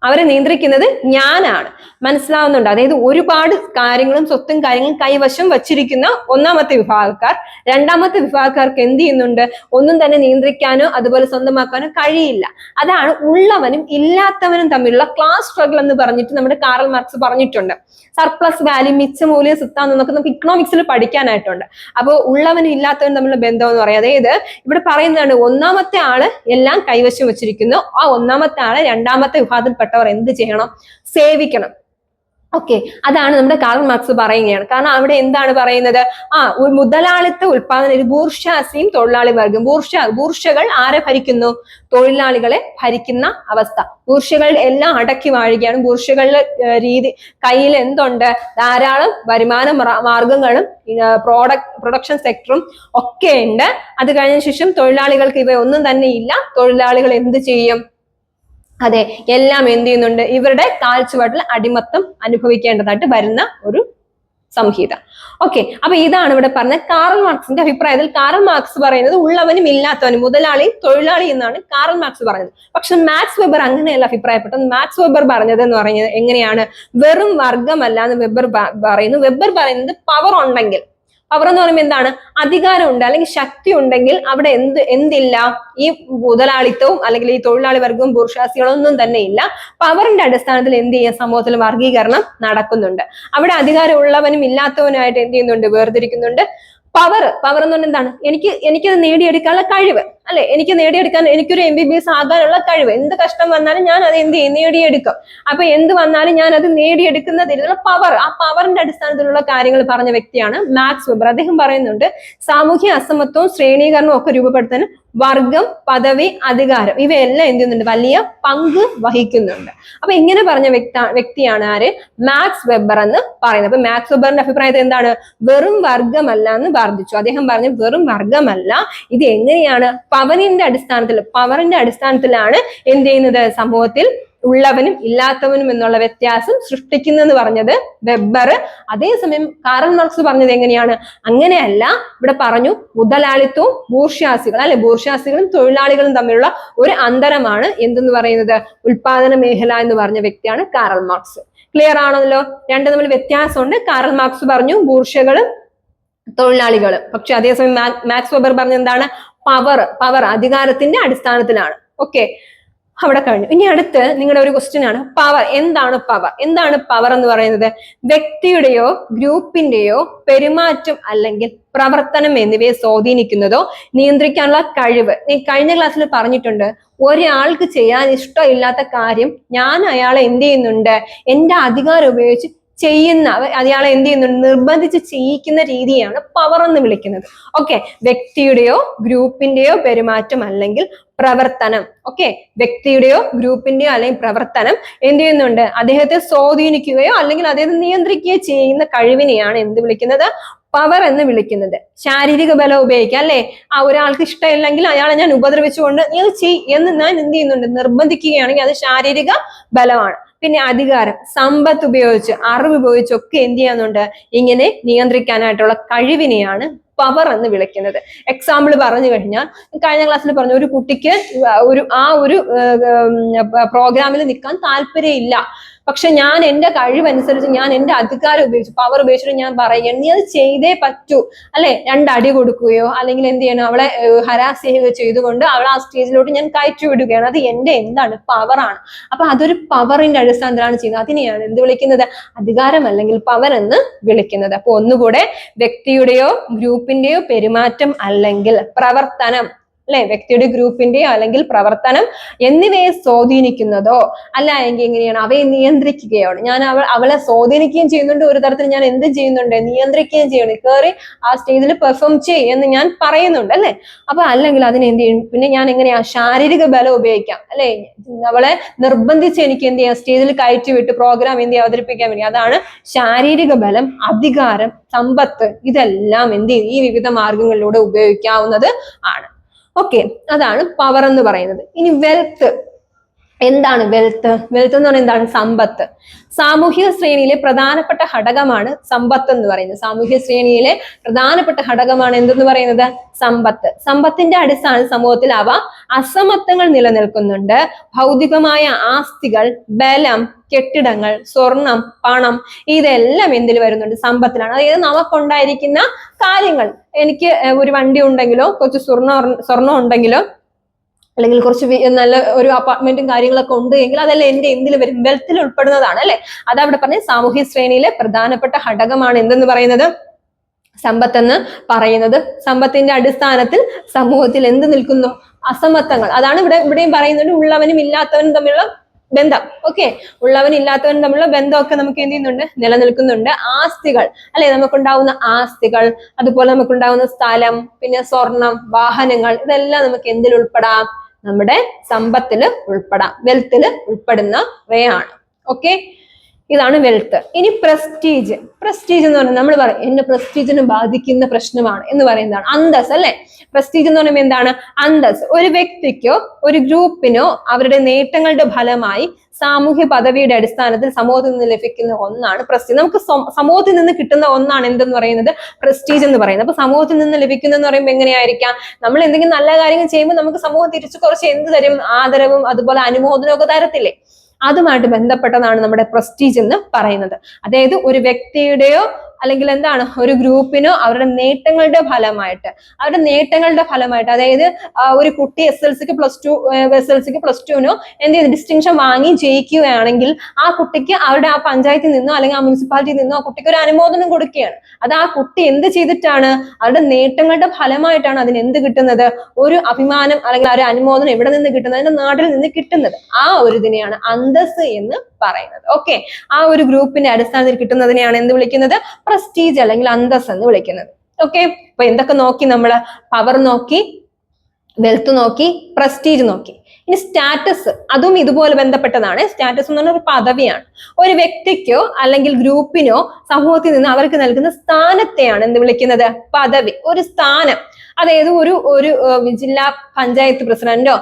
അവരെ നിയന്ത്രിക്കുന്നത് ഞാനാണ്. മനസ്സിലാവുന്നുണ്ട്. അതായത് ഒരുപാട് കാര്യങ്ങളും സ്വത്തും കാര്യങ്ങളും കൈവശം വച്ചിരിക്കുന്ന ഒന്നാമത്തെ വിഭാഗക്കാർ. രണ്ടാമത്തെ വിഭാഗക്കാർക്ക് എന്ത് ചെയ്യുന്നുണ്ട്, ഒന്നും തന്നെ നിയന്ത്രിക്കാനോ അതുപോലെ സ്വന്തമാക്കാനോ കഴിയില്ല. അതാണ് ഉള്ളവനും ഇല്ലാത്തവനും തമ്മിലുള്ള ക്ലാസ് സ്ട്രഗിൾ എന്ന് പറഞ്ഞിട്ട് നമ്മുടെ കാറൽ മാർക്സ് പറഞ്ഞിട്ടുണ്ട്. സർപ്ലസ് വാല്യൂ, മിച്ചമൂല്യം, സിദ്ധാന്തം എന്നൊക്കെ നമുക്ക് ഇക്കണോമിക്സിൽ പഠിക്കാനായിട്ടുണ്ട്. അപ്പോൾ ഉള്ളവനും ഇല്ലാത്തവനും തമ്മിലുള്ള ബന്ധം എന്ന് പറയാം. അതായത് ഇവിടെ പറയുന്നതാണ്, ഒന്നാമത്തെ ആള് എല്ലാം കൈവശം വെച്ചിരിക്കുന്നു. ആ ഒന്നാമത്തെ ആള് രണ്ടാമത്തെ വിഭാഗത്തിൽപ്പെട്ടവർ എന്ത് ചെയ്യണം, സേവിക്കണം. ഓക്കെ, അതാണ് നമ്മുടെ കാറൽ മാർക്സ് പറയുകയാണ്. കാരണം അവിടെ എന്താണ് പറയുന്നത്, മുതലാളിത്ത ഉൽപാദന, ഒരു ബൂർഷ്വാസിയും തൊഴിലാളി വർഗം. ബൂർഷകൾ ആരെ ഭരിക്കുന്നു, തൊഴിലാളികളെ ഭരിക്കുന്ന അവസ്ഥ. ബൂർഷകൾ എല്ലാം അടക്കി വാഴുകയാണ്. ബൂർഷകളുടെ രീതി കയ്യിൽ എന്തുണ്ട്, ധാരാളം വരുമാന മാർഗങ്ങളും പ്രൊഡക്ഷൻ സെക്ടറും ഒക്കെ ഉണ്ട്. അത് കഴിഞ്ഞ ശേഷം തൊഴിലാളികൾക്ക് ഇവ ഒന്നും തന്നെ ഇല്ല. തൊഴിലാളികൾ എന്ത് ചെയ്യും, അതെ, എല്ലാം എന്ത് ചെയ്യുന്നുണ്ട്, ഇവരുടെ കാൽച്ചുവട്ടിൽ അടിമത്തം അനുഭവിക്കേണ്ടതായിട്ട് വരുന്ന ഒരു സംഹിത. ഓക്കെ, അപ്പൊ ഇതാണ് ഇവിടെ പറഞ്ഞ കാറൽ മാർക്സിന്റെ അഭിപ്രായത്തിൽ. കാറൽ മാർക്സ് പറയുന്നത് ഉള്ളവനും ഇല്ലാത്തവനും, മുതലാളി തൊഴിലാളി എന്നാണ് കാറൽ മാർക്സ് പറഞ്ഞത്. പക്ഷെ മാക്സ് വെബർ അങ്ങനെയല്ല അഭിപ്രായപ്പെട്ടത്. മാക്സ് വെബർ പറഞ്ഞത് എന്ന് പറയുന്നത് എങ്ങനെയാണ്? വെറും വർഗമല്ല എന്ന് വെബർ പറയുന്നു. വെബർ പറയുന്നത് പവർ ഉണ്ടെങ്കിൽ, പവർ എന്ന് പറയുമ്പോൾ എന്താണ്? അധികാരം ഉണ്ട് അല്ലെങ്കിൽ ശക്തി ഉണ്ടെങ്കിൽ അവിടെ എന്തില്ല? ഈ മുതലാളിത്തവും അല്ലെങ്കിൽ ഈ തൊഴിലാളി വർഗവും ബൂർഷ്വാസികളൊന്നും തന്നെ ഇല്ല. പവറിന്റെ അടിസ്ഥാനത്തിൽ എന്ത് ചെയ്യാൻ സമൂഹത്തിൽ വർഗീകരണം നടക്കുന്നുണ്ട്. അവിടെ അധികാരം ഉള്ളവനും ഇല്ലാത്തവനുമായിട്ട് എന്ത് ചെയ്യുന്നുണ്ട്? വേർതിരിക്കുന്നുണ്ട്. പവർ എന്ന് പറഞ്ഞാൽ എന്താണ്? എനിക്കത് നേടിയെടുക്കാനുള്ള കഴിവ്, അല്ലെ? എനിക്ക് നേടിയെടുക്കാൻ, എനിക്കൊരു MBBS ആകാനുള്ള കഴിവ്, എന്ത് കഷ്ടം വന്നാലും ഞാൻ അത് എന്ത് ചെയ്യും? നേടിയെടുക്കും. അപ്പൊ എന്ത് വന്നാലും ഞാൻ അത് നേടിയെടുക്കുന്നതിനുള്ള പവർ, ആ പവറിന്റെ അടിസ്ഥാനത്തിലുള്ള കാര്യങ്ങൾ പറഞ്ഞ വ്യക്തിയാണ് മാക്സ് വെബർ. അദ്ദേഹം പറയുന്നുണ്ട് സാമൂഹ്യ അസമത്വവും ശ്രേണീകരണവും ഒക്കെ രൂപപ്പെടുത്താൻ വർഗം, പദവി, അധികാരം ഇവയെല്ലാം എന്ത് ചെയ്യുന്നുണ്ട്? വലിയ പങ്ക് വഹിക്കുന്നുണ്ട്. അപ്പൊ ഇങ്ങനെ പറഞ്ഞ വ്യക്തിയാണ് ആര്? മാക്സ് വെബർ എന്ന് പറയുന്നത്. അപ്പൊ മാക്സ് വെബറിന്റെ അഭിപ്രായത്തിൽ എന്താണ്? വെറും വർഗമല്ല എന്ന് വർദ്ധിച്ചു. അദ്ദേഹം പറഞ്ഞു വെറും വർഗമല്ല, ഇത് എങ്ങനെയാണ്? പവറിന്റെ അടിസ്ഥാനത്തിലാണ് എന്ത് ചെയ്യുന്നത്? സമൂഹത്തിൽ ഉള്ളവനും ഇല്ലാത്തവനും എന്നുള്ള വ്യത്യാസം സൃഷ്ടിക്കുന്നെന്ന് പറഞ്ഞത് വെബർ. അതേസമയം കാറൽ മാർക്സ് പറഞ്ഞത് എങ്ങനെയാണ്? അങ്ങനെയല്ല. ഇവിടെ പറഞ്ഞു മുതലാളിത്തവും ബൂർഷ്വാസികൾ, അല്ലെ, ബൂർഷ്വാസികളും തൊഴിലാളികളും തമ്മിലുള്ള ഒരു അന്തരമാണ് എന്തെന്ന് പറയുന്നത്? ഉൽപാദന മേഖല എന്ന് പറഞ്ഞ വ്യക്തിയാണ് കാറൽ മാർക്സ്. ക്ലിയർ ആണല്ലോ? രണ്ടും തമ്മിൽ വ്യത്യാസമുണ്ട്. കാറൽ മാർക്സ് പറഞ്ഞു ബൂർഷ്യകളും തൊഴിലാളികളും. പക്ഷെ അതേസമയം മാക്സ് വെബർ പറഞ്ഞ എന്താണ്? പവർ അധികാരത്തിന്റെ അടിസ്ഥാനത്തിലാണ്. ഓക്കെ, അവിടെ കഴിഞ്ഞു. ഇനി അടുത്ത് നിങ്ങളുടെ ഒരു ക്വസ്റ്റ്യൻ ആണ്, പവർ എന്താണ്? പവർ എന്ന് പറയുന്നത് വ്യക്തിയുടെയോ ഗ്രൂപ്പിന്റെയോ പെരുമാറ്റം അല്ലെങ്കിൽ പ്രവർത്തനം എന്നിവയെ സ്വാധീനിക്കുന്നതോ നിയന്ത്രിക്കാനുള്ള കഴിവ്. നീ കഴിഞ്ഞ ക്ലാസ്സിൽ പറഞ്ഞിട്ടുണ്ട്, ഒരാൾക്ക് ചെയ്യാൻ ഇഷ്ടമില്ലാത്ത കാര്യം ഞാൻ അയാളെ എന്ത് ചെയ്യുന്നുണ്ട്? എന്റെ അധികാരം ഉപയോഗിച്ച് ചെയ്യുന്ന, അയാളെ എന്ത് ചെയ്യുന്നുണ്ട്? നിർബന്ധിച്ച് ചെയ്യിക്കുന്ന രീതിയാണ് പവർ എന്ന് വിളിക്കുന്നത്. ഓക്കെ, വ്യക്തിയുടെയോ ഗ്രൂപ്പിന്റെയോ പെരുമാറ്റം അല്ലെങ്കിൽ പ്രവർത്തനം. ഓക്കെ, വ്യക്തിയുടെയോ ഗ്രൂപ്പിന്റെയോ അല്ലെങ്കിൽ പ്രവർത്തനം എന്ത് ചെയ്യുന്നുണ്ട്? അദ്ദേഹത്തെ സ്വാധീനിക്കുകയോ അല്ലെങ്കിൽ അദ്ദേഹത്തെ നിയന്ത്രിക്കുകയോ ചെയ്യുന്ന കഴിവിനെയാണ് എന്ത് വിളിക്കുന്നത്? പവർ എന്ന് വിളിക്കുന്നത്. ശാരീരിക ബലം ഉപയോഗിക്കുക, അല്ലെ? ആ ഒരാൾക്ക് ഇഷ്ടമില്ലെങ്കിൽ അയാളെ ഞാൻ ഉപദ്രവിച്ചുകൊണ്ട് നീ അത് എന്ന് ഞാൻ എന്ത് ചെയ്യുന്നുണ്ട്? നിർബന്ധിക്കുകയാണെങ്കിൽ അത് ശാരീരിക ബലമാണ്. പിന്നെ അധികാരം, സമ്പത്ത് ഉപയോഗിച്ച്, അറിവ് ഉപയോഗിച്ചൊക്കെ എന്ത് ചെയ്യുന്നുണ്ട്? ഇങ്ങനെ നിയന്ത്രിക്കാനായിട്ടുള്ള കഴിവിനെയാണ് പവർ എന്ന് വിളിക്കുന്നത്. എക്സാമ്പിൾ പറഞ്ഞു കഴിഞ്ഞാൽ, കഴിഞ്ഞ ക്ലാസ്സിൽ പറഞ്ഞു ഒരു കുട്ടിക്ക് ഒരു പ്രോഗ്രാമിൽ നിൽക്കാൻ താല്പര്യമില്ല. പക്ഷെ ഞാൻ എന്റെ കഴിവനുസരിച്ച്, ഞാൻ എന്റെ അധികാരം ഉപയോഗിച്ച്, പവർ ഉപയോഗിച്ചിട്ട് ഞാൻ പറയുകയാണ് നീ അത് ചെയ്തേ പറ്റൂ, അല്ലെ? 2 അടി കൊടുക്കുകയോ അല്ലെങ്കിൽ എന്ത് ചെയ്യണം? അവളെ ഹരാസ് ചെയ്യുകയോ ചെയ്തുകൊണ്ട് അവളെ ആ സ്റ്റേജിലോട്ട് ഞാൻ കയറ്റി വിടുകയാണ്. അത് എന്താണ്? പവറാണ്. അപ്പൊ അതൊരു പവറിന്റെ അടിസ്ഥാനത്തിലാണ് ചെയ്യുന്നത്. അതിനെയാണ് എന്ത് വിളിക്കുന്നത്? അധികാരം അല്ലെങ്കിൽ പവർ എന്ന് വിളിക്കുന്നത്. അപ്പൊ ഒന്നുകൂടെ, വ്യക്തിയുടെയോ ഗ്രൂപ്പിന്റെയോ പെരുമാറ്റം അല്ലെങ്കിൽ പ്രവർത്തനം, അല്ലെ, വ്യക്തിയുടെ ഗ്രൂപ്പിന്റെയോ അല്ലെങ്കിൽ പ്രവർത്തനം എന്നിവയെ സ്വാധീനിക്കുന്നതോ അല്ല എങ്കിൽ എങ്ങനെയാണ്? അവയെ നിയന്ത്രിക്കുകയാണ്. ഞാൻ അവളെ സ്വാധീനിക്കുകയും ചെയ്യുന്നുണ്ട്, ഒരു തരത്തിൽ ഞാൻ എന്ത് ചെയ്യുന്നുണ്ട്? നിയന്ത്രിക്കുകയും ചെയ്യുന്നുണ്ട്. കയറി ആ സ്റ്റേജിൽ പെർഫോം എന്ന് ഞാൻ പറയുന്നുണ്ട്, അല്ലെ? അപ്പൊ അല്ലെങ്കിൽ അതിന് എന്ത് ചെയ്യും? പിന്നെ ഞാൻ എങ്ങനെയാ? ശാരീരിക ബലം ഉപയോഗിക്കാം, അല്ലെ? അവളെ നിർബന്ധിച്ച് എനിക്ക് എന്ത് ചെയ്യാം? സ്റ്റേജിൽ കയറ്റി വിട്ട് പ്രോഗ്രാം എന്ത് ചെയ്യാം? അവതരിപ്പിക്കാൻ വേണ്ടി. അതാണ് ശാരീരിക ബലം, അധികാരം, സമ്പത്ത്. ഇതെല്ലാം എന്ത് ചെയ്യും? ഈ വിവിധ മാർഗങ്ങളിലൂടെ ഉപയോഗിക്കാവുന്നത് ആണ്. ഓക്കെ, അതാണ് പവർ എന്ന് പറയുന്നത്. ഇനി വെൽത്ത് എന്താണ്? വെൽത്ത് എന്ന് പറഞ്ഞാൽ എന്താണ്? സമ്പത്ത്. സാമൂഹിക ശ്രേണിയിലെ പ്രധാനപ്പെട്ട ഘടകമാണ് സമ്പത്ത് എന്ന് പറയുന്നത്. സാമൂഹിക ശ്രേണിയിലെ പ്രധാനപ്പെട്ട ഘടകമാണ് എന്തെന്ന് പറയുന്നത്? സമ്പത്ത്. സമ്പത്തിന്റെ അടിസ്ഥാന സമൂഹത്തിൽ അവ അസമത്വങ്ങൾ നിലനിൽക്കുന്നുണ്ട്. ഭൗതികമായ ആസ്തികൾ, ബലം, കെട്ടിടങ്ങൾ, സ്വർണം, പണം ഇതെല്ലാം എന്തിൽ വരുന്നുണ്ട്? സമ്പത്തിലാണ്. അതായത് നമുക്കുണ്ടായിരിക്കുന്ന കാര്യങ്ങൾ, എനിക്ക് ഒരു വണ്ടി ഉണ്ടെങ്കിലോ കുറച്ച് സ്വർണം ഉണ്ടെങ്കിലോ അല്ലെങ്കിൽ കുറച്ച് നല്ല ഒരു അപ്പാർട്ട്മെന്റും കാര്യങ്ങളൊക്കെ ഉണ്ട് എങ്കിൽ അതെല്ലാം എന്തിൽ വരും? വെൽത്തിൽ ഉൾപ്പെടുന്നതാണ്, അല്ലെ? അതവിടെ പറഞ്ഞ സാമൂഹ്യ ശ്രേണിയിലെ പ്രധാനപ്പെട്ട ഘടകമാണ് എന്തെന്ന് പറയുന്നത്? സമ്പത്തെന്ന് പറയുന്നത്. സമ്പത്തിന്റെ അടിസ്ഥാനത്തിൽ സമൂഹത്തിൽ എന്ത് നിൽക്കുന്നു? അസമത്വങ്ങൾ. അതാണ് ഇവിടെയും പറയുന്നുണ്ട്, ഉള്ളവനും ഇല്ലാത്തവനും തമ്മിലുള്ള ബന്ധം. ഓക്കെ, ഉള്ളവനും ഇല്ലാത്തവനും തമ്മിലുള്ള ബന്ധമൊക്കെ നമുക്ക് എന്ത് ചെയ്യുന്നുണ്ട്? നിലനിൽക്കുന്നുണ്ട്. ആസ്തികൾ, അല്ലെ? നമുക്കുണ്ടാവുന്ന ആസ്തികൾ, അതുപോലെ നമുക്കുണ്ടാവുന്ന സ്ഥലം, പിന്നെ സ്വർണം, വാഹനങ്ങൾ, ഇതെല്ലാം നമുക്ക് എന്തിൽ ഉൾപ്പെടാം? നമ്മുടെ സമ്പത്തില് ഉൾപ്പെടാം, വെൽത്തില് ഉൾപ്പെടുന്നവയാണ്. ഓക്കെ, ഇതാണ് വെൽത്ത്. ഇനി പ്രസ്റ്റീജ്. പ്രസ്റ്റീജ് എന്ന് പറഞ്ഞാൽ നമ്മൾ പറയും എന്റെ പ്രസ്റ്റീജിനെ ബാധിക്കുന്ന പ്രശ്നമാണ് എന്ന് പറയുന്നതാണ് അന്തസ്, അല്ലെ? പ്രസ്റ്റീജ് എന്ന് പറയുമ്പോൾ എന്താണ്? അന്തസ്. ഒരു വ്യക്തിക്കോ ഒരു ഗ്രൂപ്പിനോ അവരുടെ നേട്ടങ്ങളുടെ ഫലമായി സാമൂഹ്യ പദവിയുടെ അടിസ്ഥാനത്തിൽ സമൂഹത്തിൽ നിന്ന് ലഭിക്കുന്ന ഒന്നാണ് പ്രസ്റ്റീജ്. നമുക്ക് സമൂഹത്തിൽ നിന്ന് കിട്ടുന്ന ഒന്നാണ് എന്തെന്ന് പറയുന്നത്? പ്രസ്റ്റീജ് എന്ന് പറയുന്നത്. അപ്പൊ സമൂഹത്തിൽ നിന്ന് ലഭിക്കുന്നതെന്ന് പറയുമ്പോൾ എങ്ങനെയായിരിക്കാം? നമ്മൾ എന്തെങ്കിലും നല്ല കാര്യങ്ങൾ ചെയ്യുമ്പോൾ നമുക്ക് സമൂഹം തിരിച്ചു കുറച്ച് എന്ത് തരും? ആദരവും അതുപോലെ അനുമോദനവും ഒക്കെ തരത്തില്ലേ? അതുമായിട്ട് ബന്ധപ്പെട്ടതാണ് നമ്മുടെ പ്രസ്റ്റീജ് എന്ന് പറയുന്നത്. അതായത് ഒരു വ്യക്തിയുടെയോ അല്ലെങ്കിൽ എന്താണ് ഒരു ഗ്രൂപ്പിനോ അവരുടെ നേട്ടങ്ങളുടെ ഫലമായിട്ട് അതായത് ഒരു കുട്ടി SLCക്ക് പ്ലസ് ടുവിനോ എന്ത് ചെയ്ത് ഡിസ്റ്റിങ്ഷൻ വാങ്ങി ജയിക്കുകയാണെങ്കിൽ ആ കുട്ടിക്ക് അവരുടെ ആ പഞ്ചായത്തിൽ നിന്നോ അല്ലെങ്കിൽ ആ മുനിസിപ്പാലിറ്റിയിൽ നിന്നോ ആ കുട്ടിക്ക് ഒരു അനുമോദനം കൊടുക്കുകയാണ്. അത് ആ കുട്ടി എന്ത് ചെയ്തിട്ടാണ്? അവരുടെ നേട്ടങ്ങളുടെ ഫലമായിട്ടാണ് അതിന് എന്ത് കിട്ടുന്നത്? ഒരു അഭിമാനം അല്ലെങ്കിൽ ഒരു അനുമോദനം എവിടെ നിന്ന് കിട്ടുന്നത്? അതിന്റെ നാട്ടിൽ നിന്ന് കിട്ടുന്നത്. ആ ഒരു ഇതിനെയാണ് അന്തസ് എന്ന് പറയുന്നത്. ഓക്കെ, ആ ഒരു ഗ്രൂപ്പിന്റെ അടിസ്ഥാനത്തിൽ കിട്ടുന്നതിനെയാണ് എന്ത് വിളിക്കുന്നത്? പ്രസ്റ്റീജ് അല്ലെങ്കിൽ അന്തസ് എന്ന് വിളിക്കുന്നത്. ഓക്കെ, അപ്പൊ എന്തൊക്കെ നോക്കി നമ്മള്? പവർ നോക്കി, വെൽത്ത് നോക്കി, പ്രസ്റ്റീജ് നോക്കി. ഇനി സ്റ്റാറ്റസ്, അതും ഇതുപോലെ ബന്ധപ്പെട്ടതാണ്. സ്റ്റാറ്റസ് എന്ന് പറഞ്ഞാൽ ഒരു പദവിയാണ്. ഒരു വ്യക്തിക്കോ അല്ലെങ്കിൽ ഗ്രൂപ്പിനോ സമൂഹത്തിൽ നിന്ന് അവർക്ക് നൽകുന്ന സ്ഥാനത്തെയാണ് എന്ത് വിളിക്കുന്നത്? പദവി. ഒരു സ്ഥാനം, അതായത് ഒരു ജില്ലാ പഞ്ചായത്ത് പ്രസിഡന്റോ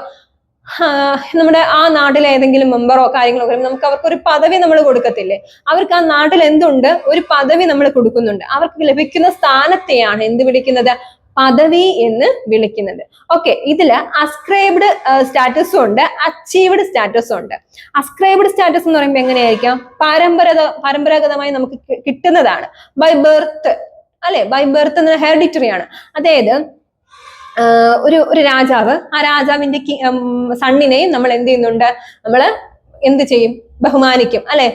നമ്മുടെ ആ നാട്ടിലെ ഏതെങ്കിലും മെമ്പറോ കാര്യങ്ങളോ നമുക്ക് അവർക്ക് ഒരു പദവി നമ്മൾ കൊടുക്കത്തില്ലേ? അവർക്ക് ആ നാട്ടിൽ എന്തുണ്ട്? ഒരു പദവി നമ്മൾ കൊടുക്കുന്നുണ്ട്. അവർക്ക് ലഭിക്കുന്ന സ്ഥാനത്തെയാണ് എന്ത് വിളിക്കുന്നത്? പദവി എന്ന് വിളിക്കുന്നത്. ഓക്കെ, ഇതില് അസ്ക്രൈബ്ഡ് സ്റ്റാറ്റസും ഉണ്ട്, അച്ചീവ്ഡ് സ്റ്റാറ്റസും ഉണ്ട്. അസ്ക്രൈബ്ഡ് സ്റ്റാറ്റസ് എന്ന് പറയുമ്പോൾ എങ്ങനെയായിരിക്കാം? പരമ്പരാഗതമായി നമുക്ക് കിട്ടുന്നതാണ്. ബൈ ബർത്ത്, അല്ലെ? ബൈ ബർത്ത് എന്ന ഹെറിഡിറ്ററി ആണ്. അതായത് ഒരു രാജാവ്, ആ രാജാവിന്റെ സണ്ണിനെയും നമ്മൾ എന്ത് ചെയ്യുന്നുണ്ട്? നമ്മള് എന്ത് ചെയ്യും? ബഹുമാനിക്കും, അല്ലെ?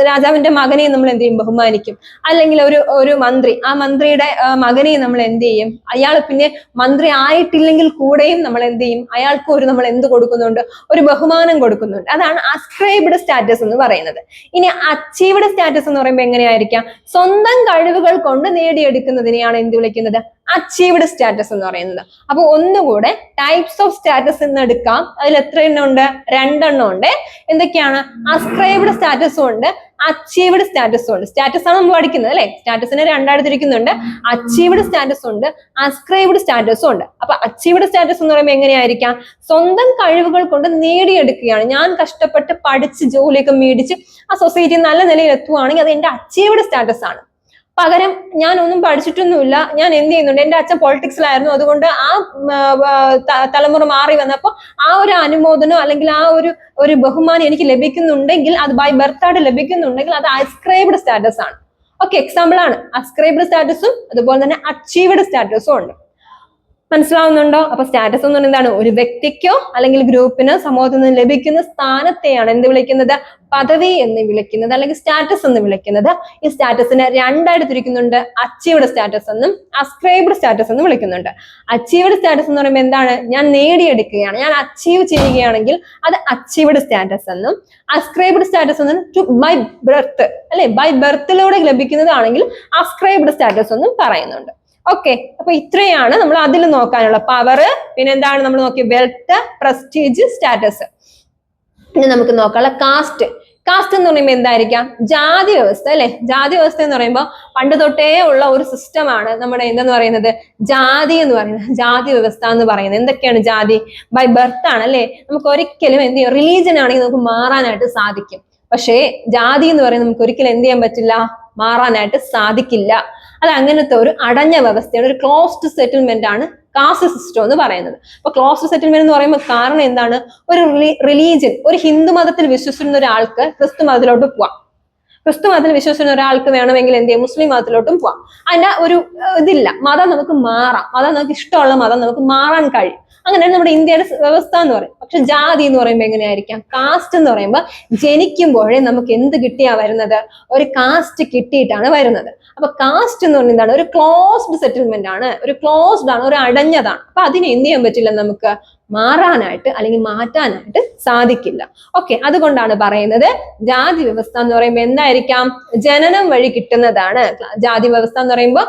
രാജാവിന്റെ മകനെയും നമ്മൾ എന്ത് ചെയ്യും? ബഹുമാനിക്കും. അല്ലെങ്കിൽ ഒരു മന്ത്രി, ആ മന്ത്രിയുടെ മകനെയും നമ്മൾ എന്ത് ചെയ്യും? അയാൾ പിന്നെ മന്ത്രി ആയിട്ടില്ലെങ്കിൽ കൂടെയും നമ്മൾ എന്ത് ചെയ്യും? അയാൾക്ക് നമ്മൾ എന്ത് കൊടുക്കുന്നുണ്ട്? ഒരു ബഹുമാനം കൊടുക്കുന്നുണ്ട്. അതാണ് അസ്ക്രൈബ്ഡ് സ്റ്റാറ്റസ് എന്ന് പറയുന്നത്. ഇനി അച്ചീവ്ഡ് സ്റ്റാറ്റസ് എന്ന് പറയുമ്പോൾ എങ്ങനെയായിരിക്കാം? സ്വന്തം കഴിവുകൾ കൊണ്ട് നേടിയെടുക്കുന്നതിനെയാണ് എന്ത് വിളിക്കുന്നത്? അച്ചീവ്ഡ് സ്റ്റാറ്റസ് എന്ന് പറയുന്നത്. അപ്പൊ ഒന്നുകൂടെ ടൈപ്സ് ഓഫ് സ്റ്റാറ്റസ് എന്ന് എടുക്കാം. അതിൽ എത്ര എണ്ണം ഉണ്ട്? 2 എണ്ണം ഉണ്ട്. എന്തൊക്കെയാണ്? അസ്ക്രൈബ്ഡ് സ്റ്റാറ്റസും ഉണ്ട്, അച്ചീവ്ഡ് സ്റ്റാറ്റസും ഉണ്ട്. സ്റ്റാറ്റസ് ആണ് നമ്മൾ പഠിക്കുന്നത്, അല്ലെ? സ്റ്റാറ്റസിനെ 2 തിരിക്കുന്നുണ്ട്. അച്ചീവ്ഡ് സ്റ്റാറ്റസ് ഉണ്ട്, അസ്ക്രൈബ്ഡ് സ്റ്റാറ്റസും ഉണ്ട്. അപ്പൊ അച്ചീവ്ഡ് സ്റ്റാറ്റസ് എന്ന് പറയുമ്പോൾ എങ്ങനെയായിരിക്കാം? സ്വന്തം കഴിവുകൾ കൊണ്ട് നേടിയെടുക്കുകയാണ്. ഞാൻ കഷ്ടപ്പെട്ട് പഠിച്ച് ജോലിയൊക്കെ മേടിച്ച് ആ സൊസൈറ്റി നല്ല നിലയിൽ എത്തുവാണെങ്കിൽ അത് എന്റെ അച്ചീവ്ഡ് സ്റ്റാറ്റസ് ആണ്. പകരം ഞാൻ ഒന്നും പഠിച്ചിട്ടൊന്നുമില്ല, ഞാൻ എന്ത് ചെയ്യുന്നുണ്ട്? എന്റെ അച്ഛൻ പൊളിറ്റിക്സിലായിരുന്നു, അതുകൊണ്ട് ആ തലമുറ മാറി വന്നപ്പോ ആ ഒരു അനുമോദനോ അല്ലെങ്കിൽ ആ ഒരു ബഹുമാനം എനിക്ക് ലഭിക്കുന്നുണ്ടെങ്കിൽ, അത് ബൈ ബർത്തായിട്ട് ലഭിക്കുന്നുണ്ടെങ്കിൽ അത് അസ്ക്രൈബ്ഡ് സ്റ്റാറ്റസ് ആണ്. ഓക്കെ, എക്സാമ്പിൾ ആണ്. അസ്ക്രൈബ്ഡ് സ്റ്റാറ്റസും അതുപോലെ തന്നെ അച്ചീവ്ഡ് സ്റ്റാറ്റസും ഉണ്ട്. മനസ്സിലാവുന്നുണ്ടോ? അപ്പൊ സ്റ്റാറ്റസ് എന്ന് പറഞ്ഞാൽ എന്താണ്? ഒരു വ്യക്തിക്കോ അല്ലെങ്കിൽ ഗ്രൂപ്പിനോ സമൂഹത്തിൽ നിന്ന് ലഭിക്കുന്ന സ്ഥാനത്തെയാണ് എന്ത് വിളിക്കുന്നത്? പദവി എന്ന് വിളിക്കുന്നത്, അല്ലെങ്കിൽ സ്റ്റാറ്റസ് എന്ന് വിളിക്കുന്നത്. ഈ സ്റ്റാറ്റസിനെ 2 തിരിക്കുന്നുണ്ട്. അച്ചീവ്ഡ് സ്റ്റാറ്റസ് എന്നും അസ്ക്രൈബ്ഡ് സ്റ്റാറ്റസ് എന്നും വിളിക്കുന്നുണ്ട്. അച്ചീവ്ഡ് സ്റ്റാറ്റസ് എന്ന് പറയുമ്പോൾ എന്താണ്? ഞാൻ നേടിയെടുക്കുകയാണ്, ഞാൻ അച്ചീവ് ചെയ്യുകയാണെങ്കിൽ അത് അച്ചീവ്ഡ് സ്റ്റാറ്റസ് എന്നും, അസ്ക്രൈബ്ഡ് സ്റ്റാറ്റസ് എന്നും ബൈ ബർത്ത്, അല്ലെ? ബൈ ബർത്തിലൂടെ ലഭിക്കുന്നതാണെങ്കിൽ അസ്ക്രൈബ്ഡ് സ്റ്റാറ്റസ് എന്നും പറയുന്നുണ്ട്. ഓക്കെ, അപ്പൊ ഇത്രയാണ് നമ്മൾ അതിൽ നോക്കാനുള്ള. പവർ, പിന്നെ എന്താണ് നമ്മൾ നോക്കിയ? Wealth, prestige, status. പിന്നെ നമുക്ക് നോക്കാനുള്ള കാസ്റ്റ്. കാസ്റ്റ് എന്ന് പറയുമ്പോൾ എന്തായിരിക്കാം? ജാതി വ്യവസ്ഥ, അല്ലെ? ജാതി വ്യവസ്ഥ എന്ന് പറയുമ്പോൾ പണ്ട് തൊട്ടേ ഉള്ള ഒരു സിസ്റ്റമാണ് നമ്മുടെ എന്തെന്ന് പറയുന്നത്? ജാതി എന്ന് പറയുന്നത്, ജാതി വ്യവസ്ഥ എന്ന് പറയുന്നത്. എന്തൊക്കെയാണ് ജാതി? ബൈ ബർത്ത് ആണ്, അല്ലെ? നമുക്ക് ഒരിക്കലും എന്ത് ചെയ്യും? റിലീജിയൻ ആണെങ്കിൽ നമുക്ക് മാറാനായിട്ട് സാധിക്കും. പക്ഷേ ജാതി എന്ന് പറയുന്നത് നമുക്ക് ഒരിക്കലും എന്ത് ചെയ്യാൻ പറ്റില്ല? മാറാനായിട്ട് സാധിക്കില്ല. അത് അങ്ങനത്തെ ഒരു അടഞ്ഞ വ്യവസ്ഥയാണ്, ഒരു ക്ലോസ്ഡ് സെറ്റിൽമെന്റ് ആണ് കാസ്റ്റ് സിസ്റ്റം എന്ന് പറയുന്നത്. അപ്പൊ ക്ലോസ്ഡ് സെറ്റിൽമെന്റ് എന്ന് പറയുമ്പോൾ കാരണം എന്താണ്? ഒരു റിലീജിയൻ, ഒരു ഹിന്ദു മതത്തിൽ വിശ്വസിക്കുന്ന ഒരാൾക്ക് ക്രിസ്തു മതത്തിലോട്ട് പോവാം, ക്രിസ്തു മതത്തിൽ വിശ്വസിക്കുന്ന ഒരാൾക്ക് വേണമെങ്കിൽ എന്ത് ചെയ്യും? മുസ്ലിം മതത്തിലോട്ടും പോവാം. അതിന്റെ ഒരു ഇതില്ല. മതം നമുക്ക് മാറാം, മതം നമുക്ക് ഇഷ്ടമുള്ള മതം നമുക്ക് മാറാൻ കഴിയും. അങ്ങനെയാണ് നമ്മുടെ ഇന്ത്യയുടെ വ്യവസ്ഥ എന്ന് പറയും. പക്ഷെ ജാതി എന്ന് പറയുമ്പോൾ എങ്ങനെയായിരിക്കാം? കാസ്റ്റ് എന്ന് പറയുമ്പോൾ ജനിക്കുമ്പോഴേ നമുക്ക് എന്ത് കിട്ടിയാ വരുന്നത്? ഒരു കാസ്റ്റ് കിട്ടിയിട്ടാണ് വരുന്നത്. അപ്പൊ കാസ്റ്റ് എന്ന് പറഞ്ഞാൽ എന്താണ്? ഒരു ക്ലോസ്ഡ് സെറ്റിൽമെന്റ് ആണ്, ഒരു ക്ലോസ്ഡ് ആണ്, ഒരു അടഞ്ഞതാണ്. അപ്പൊ അതിനെ എന്ത് ചെയ്യാൻ പറ്റില്ല? നമുക്ക് മാറാനായിട്ട് അല്ലെങ്കിൽ മാറ്റാനായിട്ട് സാധിക്കില്ല. ഓക്കെ, അതുകൊണ്ടാണ് പറയുന്നത് ജാതി വ്യവസ്ഥ എന്ന് പറയുമ്പോൾ എന്തായിരിക്കാം? ജനനം വഴി കിട്ടുന്നതാണ്. ജാതി വ്യവസ്ഥ എന്ന് പറയുമ്പോൾ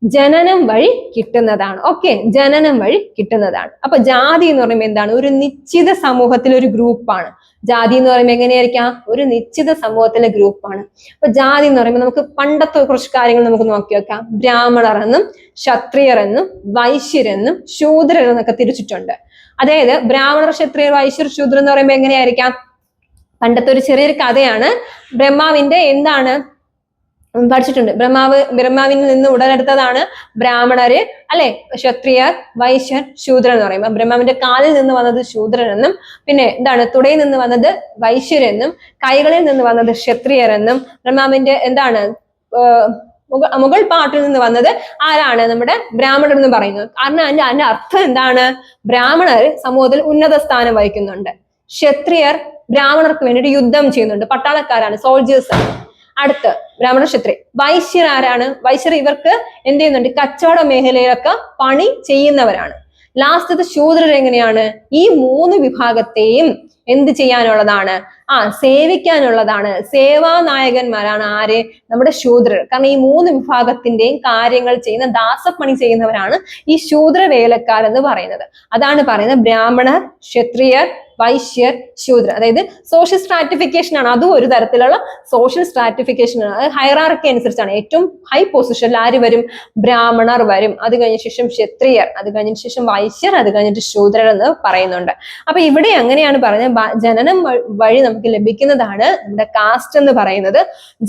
ജനനം വഴി കിട്ടുന്നതാണ്. ഓക്കെ, ജനനം വഴി കിട്ടുന്നതാണ്. അപ്പൊ ജാതി എന്ന് പറയുമ്പോൾ എന്താണ്? ഒരു നിശ്ചിത സമൂഹത്തിലെ ഒരു ഗ്രൂപ്പാണ്. ജാതി എന്ന് പറയുമ്പോൾ എങ്ങനെയായിരിക്കാം? ഒരു നിശ്ചിത സമൂഹത്തിലെ ഗ്രൂപ്പാണ്. അപ്പൊ ജാതി എന്ന് പറയുമ്പോൾ നമുക്ക് പണ്ടത്തെ കുറച്ച് കാര്യങ്ങൾ നമുക്ക് നോക്കി വെക്കാം. ബ്രാഹ്മണർ എന്നും ക്ഷത്രിയർ എന്നും വൈശ്യരെന്നും ശൂദ്രർ എന്നൊക്കെ തിരിച്ചിട്ടുണ്ട്. അതായത് ബ്രാഹ്മണർ, ക്ഷത്രിയർ, വൈശ്യർ, ശൂദ്രർ എന്ന് പറയുമ്പോൾ എങ്ങനെയായിരിക്കാം? പണ്ടത്തെ ഒരു ചെറിയൊരു കഥയാണ്. ബ്രഹ്മാവിന്റെ എന്താണ് പഠിച്ചിട്ടുണ്ട്. ബ്രഹ്മാവിൽ നിന്ന് ഉടലെടുത്തതാണ് ബ്രാഹ്മണര്, അല്ലെ, ക്ഷത്രിയർ, വൈശ്യർ, ശൂദ്രൻ എന്ന് പറയുമ്പോൾ ബ്രഹ്മാവിന്റെ കാലിൽ നിന്ന് വന്നത് ശൂദ്രൻ എന്നും, പിന്നെ എന്താണ് തുടയിൽ നിന്ന് വന്നത് വൈശ്യരെന്നും, കൈകളിൽ നിന്ന് വന്നത് ക്ഷത്രിയർ എന്നും, ബ്രഹ്മാവിന്റെ എന്താണ് മുകൾ പാട്ടിൽ നിന്ന് വന്നത് ആരാണ്? നമ്മുടെ ബ്രാഹ്മണർ എന്ന് പറയുന്നത്. കാരണം അതിന്റെ അർത്ഥം എന്താണ്? ബ്രാഹ്മണർ സമൂഹത്തിൽ ഉന്നത സ്ഥാനം വഹിക്കുന്നുണ്ട്. ക്ഷത്രിയർ ബ്രാഹ്മണർക്ക് വേണ്ടിയിട്ട് യുദ്ധം ചെയ്യുന്നുണ്ട്, പട്ടാളക്കാരാണ്, സോൾജേഴ്സ് ആണ്. അടുത്ത് ബ്രാഹ്മണ, ക്ഷത്രിയ. വൈശ്യർ ആരാണ്? വൈശ്യർ ഇവർക്ക് എന്ത് ചെയ്യുന്നുണ്ട്? കച്ചവട മേഖലയിലൊക്കെ പണി ചെയ്യുന്നവരാണ്. ലാസ്റ്റത്തെ ശൂദ്രർ എങ്ങനെയാണ്? ഈ മൂന്ന് വിഭാഗത്തെയും എന്ത് ചെയ്യാനുള്ളതാണ്? സേവിക്കാനുള്ളതാണ്. സേവാനായകന്മാരാണ് ആര്? നമ്മുടെ ശൂദ്രർ. കാരണം ഈ മൂന്ന് വിഭാഗത്തിന്റെയും കാര്യങ്ങൾ ചെയ്യുന്ന, ദാസപ്പണി ചെയ്യുന്നവരാണ് ഈ ശൂദ്ര വേലക്കാരെന്ന് പറയുന്നത്. അതാണ് പറയുന്നത് ബ്രാഹ്മണർ, ക്ഷത്രിയർ, വൈശ്യർ, ശൂദ്രർ. അതായത് സോഷ്യൽ സ്ട്രാറ്റിഫിക്കേഷൻ ആണ്. അതും ഒരു തരത്തിലുള്ള സോഷ്യൽ സ്ട്രാറ്റിഫിക്കേഷൻ ആണ്. അത് ഹൈറാർക്കി അനുസരിച്ചാണ്. ഏറ്റവും ഹൈ പൊസിഷനിൽ ആര് വരും? ബ്രാഹ്മണർ വരും. അത് കഴിഞ്ഞ ശേഷം ക്ഷത്രിയർ, അത് കഴിഞ്ഞ ശേഷം വൈശ്യർ, അത് കഴിഞ്ഞിട്ട് ശൂദ്രർ എന്ന് പറയുന്നുണ്ട്. അപ്പൊ ഇവിടെ അങ്ങനെയാണ് പറയുന്നത്. ജനനം വഴി നമുക്ക് ലഭിക്കുന്നതാണ് നമ്മുടെ കാസ്റ്റ് എന്ന് പറയുന്നത്.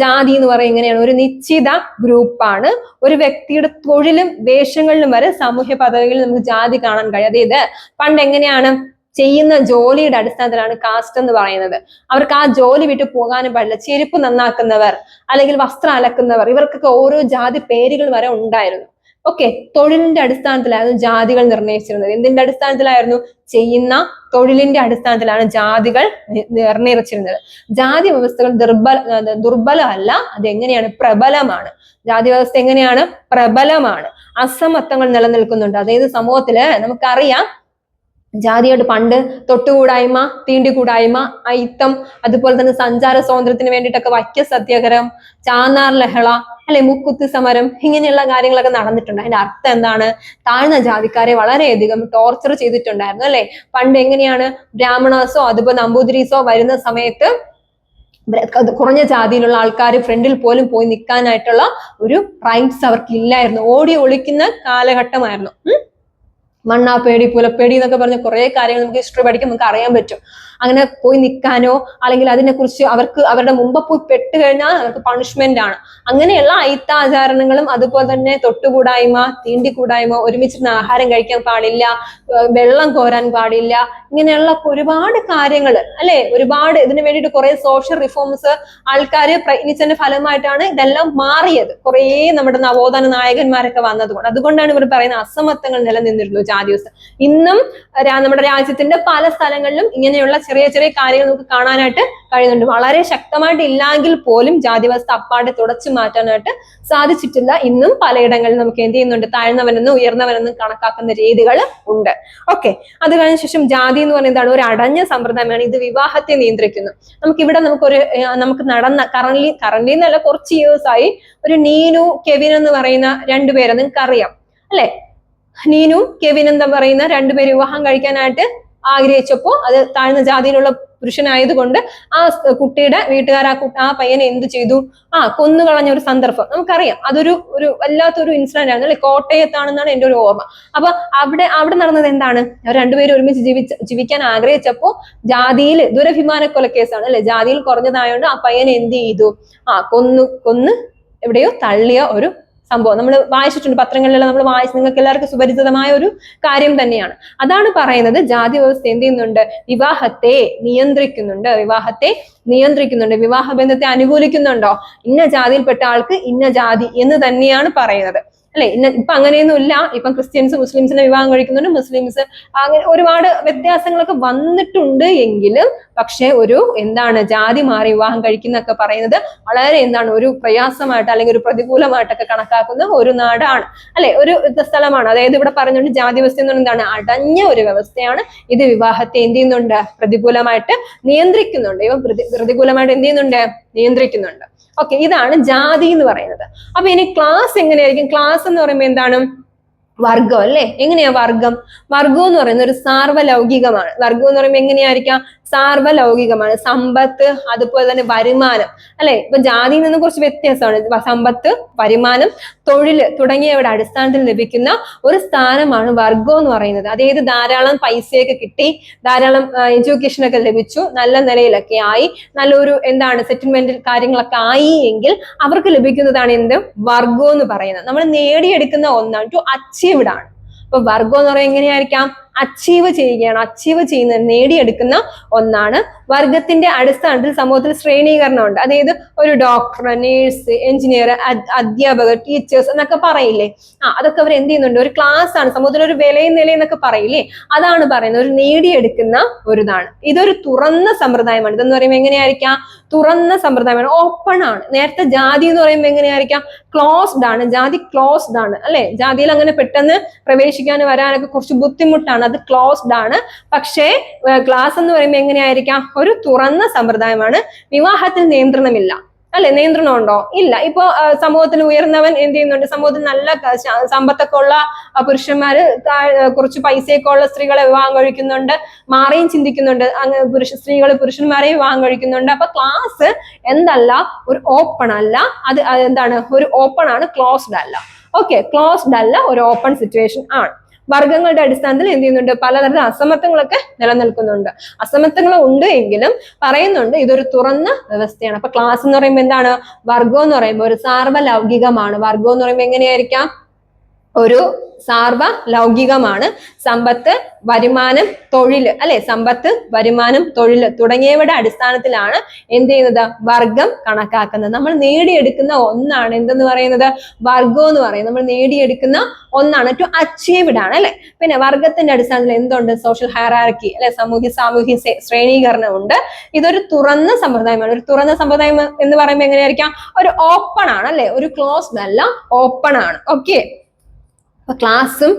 ജാതി എന്ന് പറയുന്നത് എങ്ങനെയാണ്? ഒരു നിശ്ചിത ഗ്രൂപ്പാണ്. ഒരു വ്യക്തിയുടെ തൊഴിലും വേഷങ്ങളിലും വരെ സാമൂഹ്യ പദവികളിൽ നമുക്ക് ജാതി കാണാൻ കഴിയും. അതായത് പണ്ട് എങ്ങനെയാണ്? ചെയ്യുന്ന ജോലിയുടെ അടിസ്ഥാനത്തിലാണ് കാസ്റ്റ് എന്ന് പറയുന്നത്. അവർക്ക് ആ ജോലി വിട്ടു പോകാനും പാടില്ല. ചെരുപ്പ് നന്നാക്കുന്നവർ, അല്ലെങ്കിൽ വസ്ത്രം അലക്കുന്നവർ, ഇവർക്കൊക്കെ ഓരോ ജാതി പേരുകൾ വരെ ഉണ്ടായിരുന്നു. ഓക്കെ, തൊഴിലിന്റെ അടിസ്ഥാനത്തിലായിരുന്നു ജാതികൾ നിർണയിച്ചിരുന്നത്. എന്തിന്റെ അടിസ്ഥാനത്തിലായിരുന്നു? ചെയ്യുന്ന തൊഴിലിന്റെ അടിസ്ഥാനത്തിലാണ് ജാതികൾ നിർണയിച്ചിരുന്നത്. ജാതി വ്യവസ്ഥകൾ ദുർബലമല്ല, അതെങ്ങനെയാണ്? പ്രബലമാണ്. ജാതി വ്യവസ്ഥ എങ്ങനെയാണ്? പ്രബലമാണ്. അസമത്വങ്ങൾ നിലനിൽക്കുന്നുണ്ട്. അതായത് സമൂഹത്തില് നമുക്കറിയാം, ജാതിയോട് പണ്ട് തൊട്ടുകൂടായ്മ, തീണ്ടിക്കൂടായ്മ, അയിത്തം, അതുപോലെ തന്നെ സഞ്ചാര സ്വാതന്ത്ര്യത്തിന് വേണ്ടിയിട്ടൊക്കെ വൈക്കം സത്യാഗ്രഹം, ചാന്നാർ ലഹള, അല്ലെ, മുക്കുത്തി സമരം, ഇങ്ങനെയുള്ള കാര്യങ്ങളൊക്കെ നടന്നിട്ടുണ്ട്. അതിന്റെ അർത്ഥം എന്താണ്? താഴ്ന്ന ജാതിക്കാരെ വളരെയധികം ടോർച്ചർ ചെയ്തിട്ടുണ്ടായിരുന്നു, അല്ലെ? പണ്ട് എങ്ങനെയാണ്? ബ്രാഹ്മണേഴ്സോ അതുപോലെ നമ്പൂതിരീസോ വരുന്ന സമയത്ത് കുറഞ്ഞ ജാതിയിലുള്ള ആൾക്കാർ ഫ്രണ്ടിൽ പോലും പോയി നിൽക്കാനായിട്ടുള്ള ഒരു റൈറ്റ്സ് അവർക്ക് ഇല്ലായിരുന്നു. ഓടി ഒളിക്കുന്ന കാലഘട്ടമായിരുന്നു. മണ്ണാപ്പേടി, പുലപ്പേടി എന്നൊക്കെ പറഞ്ഞ കുറെ കാര്യങ്ങൾ നമുക്ക് ഹിസ്റ്ററി പഠിക്കും, നമുക്ക് അറിയാൻ പറ്റും. അങ്ങനെ പോയി നിൽക്കാനോ അല്ലെങ്കിൽ അതിനെക്കുറിച്ച് അവരുടെ മുമ്പ് പോയി പെട്ട് കഴിഞ്ഞാൽ അവർക്ക് പണിഷ്മെന്റ് ആണ്. അങ്ങനെയുള്ള അയിത്താചാരണങ്ങളും അതുപോലെ തന്നെ തൊട്ടുകൂടായ്മ, തീണ്ടിക്കൂടായ്മ, ഒരുമിച്ചിരുന്ന് ആഹാരം കഴിക്കാൻ പാടില്ല, വെള്ളം കോരാൻ പാടില്ല, ഇങ്ങനെയുള്ള ഒരുപാട് കാര്യങ്ങൾ, അല്ലെ? ഒരുപാട് ഇതിനു വേണ്ടിയിട്ട് കുറെ സോഷ്യൽ റിഫോംസ് ആൾക്കാർ പ്രയത്നിച്ചതിന്റെ ഫലമായിട്ടാണ് ഇതെല്ലാം മാറിയത്. കുറെ നമ്മുടെ നവോത്ഥാന നായകന്മാരൊക്കെ വന്നതുകൊണ്ട്. അതുകൊണ്ടാണ് ഇവർ പറയുന്ന അസമത്വങ്ങൾ നിലനിന്നിരുന്നു ജാതി വ്യവസ്ഥ. ഇന്നും നമ്മുടെ രാജ്യത്തിന്റെ പല സ്ഥലങ്ങളിലും ഇങ്ങനെയുള്ള ചെറിയ ചെറിയ കാര്യങ്ങൾ നമുക്ക് കാണാനായിട്ട് കഴിയുന്നുണ്ട്. വളരെ ശക്തമായിട്ട് ഇല്ലെങ്കിൽ പോലും ജാതി വ്യവസ്ഥ അപ്പാടെ തുടച്ചു മാറ്റാനായിട്ട് സാധിച്ചിട്ടില്ല. ഇന്നും പലയിടങ്ങളിൽ നമുക്ക് എന്ത് ചെയ്യുന്നുണ്ട്? താഴ്ന്നവനെന്നും ഉയർന്നവനെന്നും കണക്കാക്കുന്ന രീതികൾ ഉണ്ട്. ഓക്കെ, അത് കഴിഞ്ഞ ശേഷം ജാതി എന്ന് പറയുന്നത് ഒരു അടഞ്ഞ സമ്പ്രദായമാണ്. ഇത് വിവാഹത്തെ നിയന്ത്രിക്കുന്നു. നമുക്കിവിടെ നമുക്ക് നടന്ന കറന്റ്ലി എന്നല്ല, കുറച്ച് ഇയേഴ്സ് ആയി ഒരു നീനു, കെവിൻ എന്ന് പറയുന്ന രണ്ടുപേരെ നിങ്ങൾക്ക് അറിയാം, അല്ലെ? നീനു, കെവിൻ എന്ന് പറയുന്ന രണ്ടുപേര് വിവാഹം കഴിക്കാനായിട്ട് ആഗ്രഹിച്ചപ്പോ അത് താഴ്ന്ന ജാതിയിലുള്ള പുരുഷനായതുകൊണ്ട് ആ കുട്ടിയുടെ വീട്ടുകാർ ആ പയ്യനെ എന്ത് ചെയ്തു? കൊന്നുകളഞ്ഞ ഒരു സന്ദർഭം നമുക്കറിയാം. അതൊരു വല്ലാത്തൊരു ഇൻസിഡന്റ് ആണ്, അല്ലെ? കോട്ടയത്താണെന്നാണ് എൻ്റെ ഒരു ഓർമ്മ. അപ്പൊ അവിടെ നടന്നത് എന്താണ്? അവർ രണ്ടുപേരും ഒരുമിച്ച് ജീവിക്കാൻ ആഗ്രഹിച്ചപ്പോ ജാതിയിൽ ദുരഭിമാന കൊലക്കേസാണ്, അല്ലെ? ജാതിയിൽ കുറഞ്ഞതായോണ്ട് ആ പയ്യനെ എന്ത് ചെയ്തു? കൊന്ന് എവിടെയോ തള്ളിയ ഒരു സംഭവം നമ്മൾ വായിച്ചിട്ടുണ്ട്, പത്രങ്ങളിലെല്ലാം നമ്മൾ നിങ്ങൾക്ക് എല്ലാവർക്കും സുപരിചിതമായ ഒരു കാര്യം തന്നെയാണ്. അതാണ് പറയുന്നത് ജാതി വ്യവസ്ഥ എന്ത് ചെയ്യുന്നുണ്ട്? വിവാഹത്തെ നിയന്ത്രിക്കുന്നുണ്ട്. വിവാഹ ബന്ധത്തെ അനുകൂലിക്കുന്നുണ്ടോ? ഇന്ന ജാതിയിൽപ്പെട്ട ആൾക്ക് ഇന്ന ജാതി എന്ന് തന്നെയാണ് പറയുന്നത്, അല്ലെ? ഇപ്പൊ അങ്ങനെയൊന്നും ഇല്ല. ഇപ്പൊ ക്രിസ്ത്യൻസ് മുസ്ലിംസിനെ വിവാഹം കഴിക്കുന്നുണ്ട്, മുസ്ലിംസ്, അങ്ങനെ ഒരുപാട് വ്യത്യാസങ്ങളൊക്കെ വന്നിട്ടുണ്ട്. എങ്കിലും പക്ഷെ എന്താണ് ജാതി മാറി വിവാഹം കഴിക്കുന്നൊക്കെ പറയുന്നത് വളരെ ഒരു പ്രയാസമായിട്ട് അല്ലെങ്കിൽ ഒരു പ്രതികൂലമായിട്ടൊക്കെ കണക്കാക്കുന്ന ഒരു നാടാണ്, അല്ലെ? ഒരു സ്ഥലമാണ്. അതായത് ഇവിടെ പറഞ്ഞുകൊണ്ട് ജാതി വ്യവസ്ഥ എന്ന് എന്താണ്? അടഞ്ഞ ഒരു വ്യവസ്ഥയാണ്. ഇത് വിവാഹത്തെ എന്ത് ചെയ്യുന്നുണ്ട്? പ്രതികൂലമായിട്ട് നിയന്ത്രിക്കുന്നുണ്ട്. പ്രതികൂലമായിട്ട് എന്ത് ചെയ്യുന്നുണ്ട്? നിയന്ത്രിക്കുന്നുണ്ട്. ഓക്കെ, ഇതാണ് ജാതി എന്ന് പറയുന്നത്. അപ്പൊ ഇനി ക്ലാസ് എങ്ങനെയായിരിക്കും? ക്ലാസ് എന്ന് പറയുമ്പോൾ എന്താണ്? വർഗം അല്ലെ? എങ്ങനെയാ വർഗം? വർഗം എന്ന് പറയുന്നത് ഒരു സാർവലൗകികമാണ്. വർഗം എന്ന് പറയുമ്പോൾ എങ്ങനെയായിരിക്കാം? സാർവലൗകികമാണ്. സമ്പത്ത്, അതുപോലെ തന്നെ വരുമാനം അല്ലെ? ഇപ്പൊ ജാതിയിൽ നിന്ന് കുറച്ച് വ്യത്യാസമാണ്. സമ്പത്ത്, വരുമാനം, തൊഴില് തുടങ്ങിയവയുടെ അടിസ്ഥാനത്തിൽ ലഭിക്കുന്ന ഒരു സ്ഥാനമാണ് വർഗം എന്ന് പറയുന്നത്. അതായത് ധാരാളം പൈസയൊക്കെ കിട്ടി, ധാരാളം എഡ്യൂക്കേഷൻ ഒക്കെ ലഭിച്ചു, നല്ല നിലയിലൊക്കെ ആയി, നല്ലൊരു എന്താണ് സെറ്റിൽമെന്റിൽ കാര്യങ്ങളൊക്കെ ആയി എങ്കിൽ അവർക്ക് ലഭിക്കുന്നതാണ് എന്ത്? വർഗം എന്ന് പറയുന്നത്. നമ്മൾ നേടിയെടുക്കുന്ന ഒന്നാണ്, ടു അച്ചീവ്ഡ് ആണ്. അപ്പൊ വർഗം എന്ന് പറയുന്നത് എങ്ങനെയായിരിക്കാം? അച്ചീവ് ചെയ്യുകയാണ്, അച്ചീവ് ചെയ്യുന്ന നേടിയെടുക്കുന്ന ഒന്നാണ്. വർഗത്തിന്റെ അടിസ്ഥാനത്തിൽ സമൂഹത്തിൽ ശ്രേണീകരണം ഉണ്ട്. അതായത് ഒരു ഡോക്ടർ, നേഴ്സ്, എഞ്ചിനീയർ, അധ്യാപകർ, ടീച്ചേഴ്സ് എന്നൊക്കെ പറയില്ലേ? അതൊക്കെ അവർ എന്ത് ചെയ്യുന്നുണ്ട്? ഒരു ക്ലാസ് ആണ്, സമൂഹത്തിൽ ഒരു വിലയും നിലയും എന്നൊക്കെ പറയില്ലേ? അതാണ് പറയുന്നത്, ഒരു നേടിയെടുക്കുന്ന ഒരിതാണ്. ഇതൊരു തുറന്ന സമ്പ്രദായമാണ്. ഇതെന്ന് പറയുമ്പോൾ എങ്ങനെയായിരിക്കാം? തുറന്ന സമ്പ്രദായമാണ്, ഓപ്പൺ ആണ്. നേരത്തെ ജാതി എന്ന് പറയുമ്പോൾ എങ്ങനെയായിരിക്കാം? ക്ലോസ്ഡ് ആണ്. ജാതി ക്ലോസ്ഡ് ആണ് അല്ലെ? ജാതിയിൽ അങ്ങനെ പെട്ടെന്ന് പ്രവേശിക്കാനും വരാനൊക്കെ കുറച്ച് ബുദ്ധിമുട്ടാണ്, അത് ക്ലോസ്ഡ് ആണ്. പക്ഷേ ക്ലാസ് എന്ന് പറയുമ്പോൾ എങ്ങനെയായിരിക്കാം? ഒരു തുറന്ന സമ്പ്രദായമാണ്. വിവാഹത്തിൽ നിയന്ത്രണമില്ല അല്ലെ? നിയന്ത്രണം ഉണ്ടോ? ഇല്ല. ഇപ്പൊ സമൂഹത്തിൽ ഉയർന്നവൻ എന്ത് ചെയ്യുന്നുണ്ട്? സമൂഹത്തിൽ നല്ല സമ്പത്തൊക്കെ ഉള്ള പുരുഷന്മാര് കുറച്ച് പൈസയൊക്കെ ഉള്ള സ്ത്രീകളെ വിവാഹം കഴിക്കുന്നുണ്ട്, മാറിയും ചിന്തിക്കുന്നുണ്ട്. സ്ത്രീകൾ പുരുഷന്മാരെയും വിവാഹം കഴിക്കുന്നുണ്ട്. അപ്പൊ ക്ലാസ് എന്തല്ല? ഒരു ഓപ്പൺ അല്ല. അത് എന്താണ്? ഒരു ഓപ്പൺ ആണ്, ക്ലോസ്ഡ് അല്ല. ഓക്കെ, ക്ലോസ്ഡ് അല്ല, ഒരു ഓപ്പൺ സിറ്റുവേഷൻ ആണ്. വർഗങ്ങളുടെ അടിസ്ഥാനത്തിൽ എന്ത് ചെയ്യുന്നുണ്ട്? പലതരം അസമത്വങ്ങളൊക്കെ നിലനിൽക്കുന്നുണ്ട്. അസമത്വങ്ങൾ ഉണ്ട് എങ്കിലും പറയുന്നുണ്ട് ഇതൊരു തുറന്ന വ്യവസ്ഥയാണ്. അപ്പൊ ക്ലാസ് എന്ന് പറയുമ്പോൾ എന്താണ്? വർഗം എന്ന് പറയുമ്പോൾ ഒരു സാർവലൗകികമാണ്. വർഗം എന്ന് പറയുമ്പോൾ എങ്ങനെയായിരിക്കാം? ഒരു സാർവലൗകികമാണ്. സമ്പത്ത്, വരുമാനം, തൊഴില് അല്ലെ? സമ്പത്ത്, വരുമാനം, തൊഴില് തുടങ്ങിയവയുടെ അടിസ്ഥാനത്തിലാണ് എന്ത് ചെയ്യുന്നത്? വർഗം കണക്കാക്കുന്നത്. നമ്മൾ നേടിയെടുക്കുന്ന ഒന്നാണ് എന്തെന്ന് പറയുന്നത്? വർഗം എന്ന് പറയുന്നത്. നമ്മൾ നേടിയെടുക്കുന്ന ഒന്നാണ്, ടു അച്ചീവ്ഡ് ആണ് അല്ലെ? പിന്നെ വർഗത്തിന്റെ അടിസ്ഥാനത്തിൽ എന്തുണ്ട്? സോഷ്യൽ ഹയറാർക്കി അല്ലെ? സാമൂഹ്യ ശ്രേണീകരണം ഉണ്ട്. ഇതൊരു തുറന്ന സമ്പ്രദായമാണ്. ഒരു തുറന്ന സമ്പ്രദായം എന്ന് പറയുമ്പോൾ എങ്ങനെയായിരിക്കാം? ഒരു ഓപ്പൺ ആണ് അല്ലെ? ഒരു ക്ലോസ്ഡ് അല്ല, ഓപ്പൺ ആണ്. ഓക്കെ, അപ്പൊ ക്ലാസും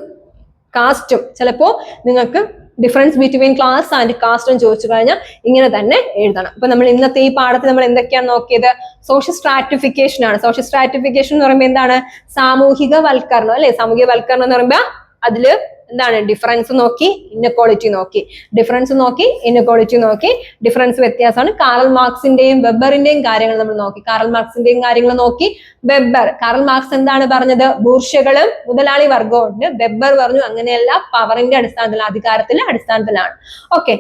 കാസ്റ്റും ചിലപ്പോ നിങ്ങൾക്ക് ഡിഫറൻസ് ബിറ്റ്വീൻ ക്ലാസ് ആൻഡ് കാസ്റ്റും ചോദിച്ചു കഴിഞ്ഞാൽ ഇങ്ങനെ തന്നെ എഴുതണം. അപ്പൊ നമ്മൾ ഇന്നത്തെ ഈ പാഠത്തിൽ നമ്മൾ എന്തൊക്കെയാണ് നോക്കിയത്? സോഷ്യൽ സ്ട്രാറ്റിഫിക്കേഷൻ ആണ്. സോഷ്യൽ സ്ട്രാറ്റിഫിക്കേഷൻ എന്ന് പറയുമ്പോൾ എന്താണ്? സാമൂഹിക വൽക്കരണം അല്ലെ? സാമൂഹിക വൽക്കരണം എന്ന് പറയുമ്പോൾ അതില് എന്താണ്? ഡിഫറൻസ് നോക്കി, ഇൻഇക്വാളിറ്റി നോക്കി. ഡിഫറൻസ് നോക്കി, ഇൻഇക്വാളിറ്റി നോക്കി. ഡിഫറൻസ് വ്യത്യാസമാണ്. കാറൽ മാർക്സിന്റെയും വെബറിന്റെയും കാര്യങ്ങൾ നമ്മൾ നോക്കി. കാറൽ മാർക്സിന്റെയും കാര്യങ്ങൾ നോക്കി. വെബർ, കാറൽ മാർക്സ് എന്താണ് പറഞ്ഞത്? ബൂർഷ്യകളും മുതലാളി വർഗവും ഉണ്ട്. വെബർ പറഞ്ഞു അങ്ങനെയല്ല, പവറിന്റെ അടിസ്ഥാനത്തിൽ, അധികാരത്തിന്റെ അടിസ്ഥാനത്തിലാണ്. ഓക്കെ,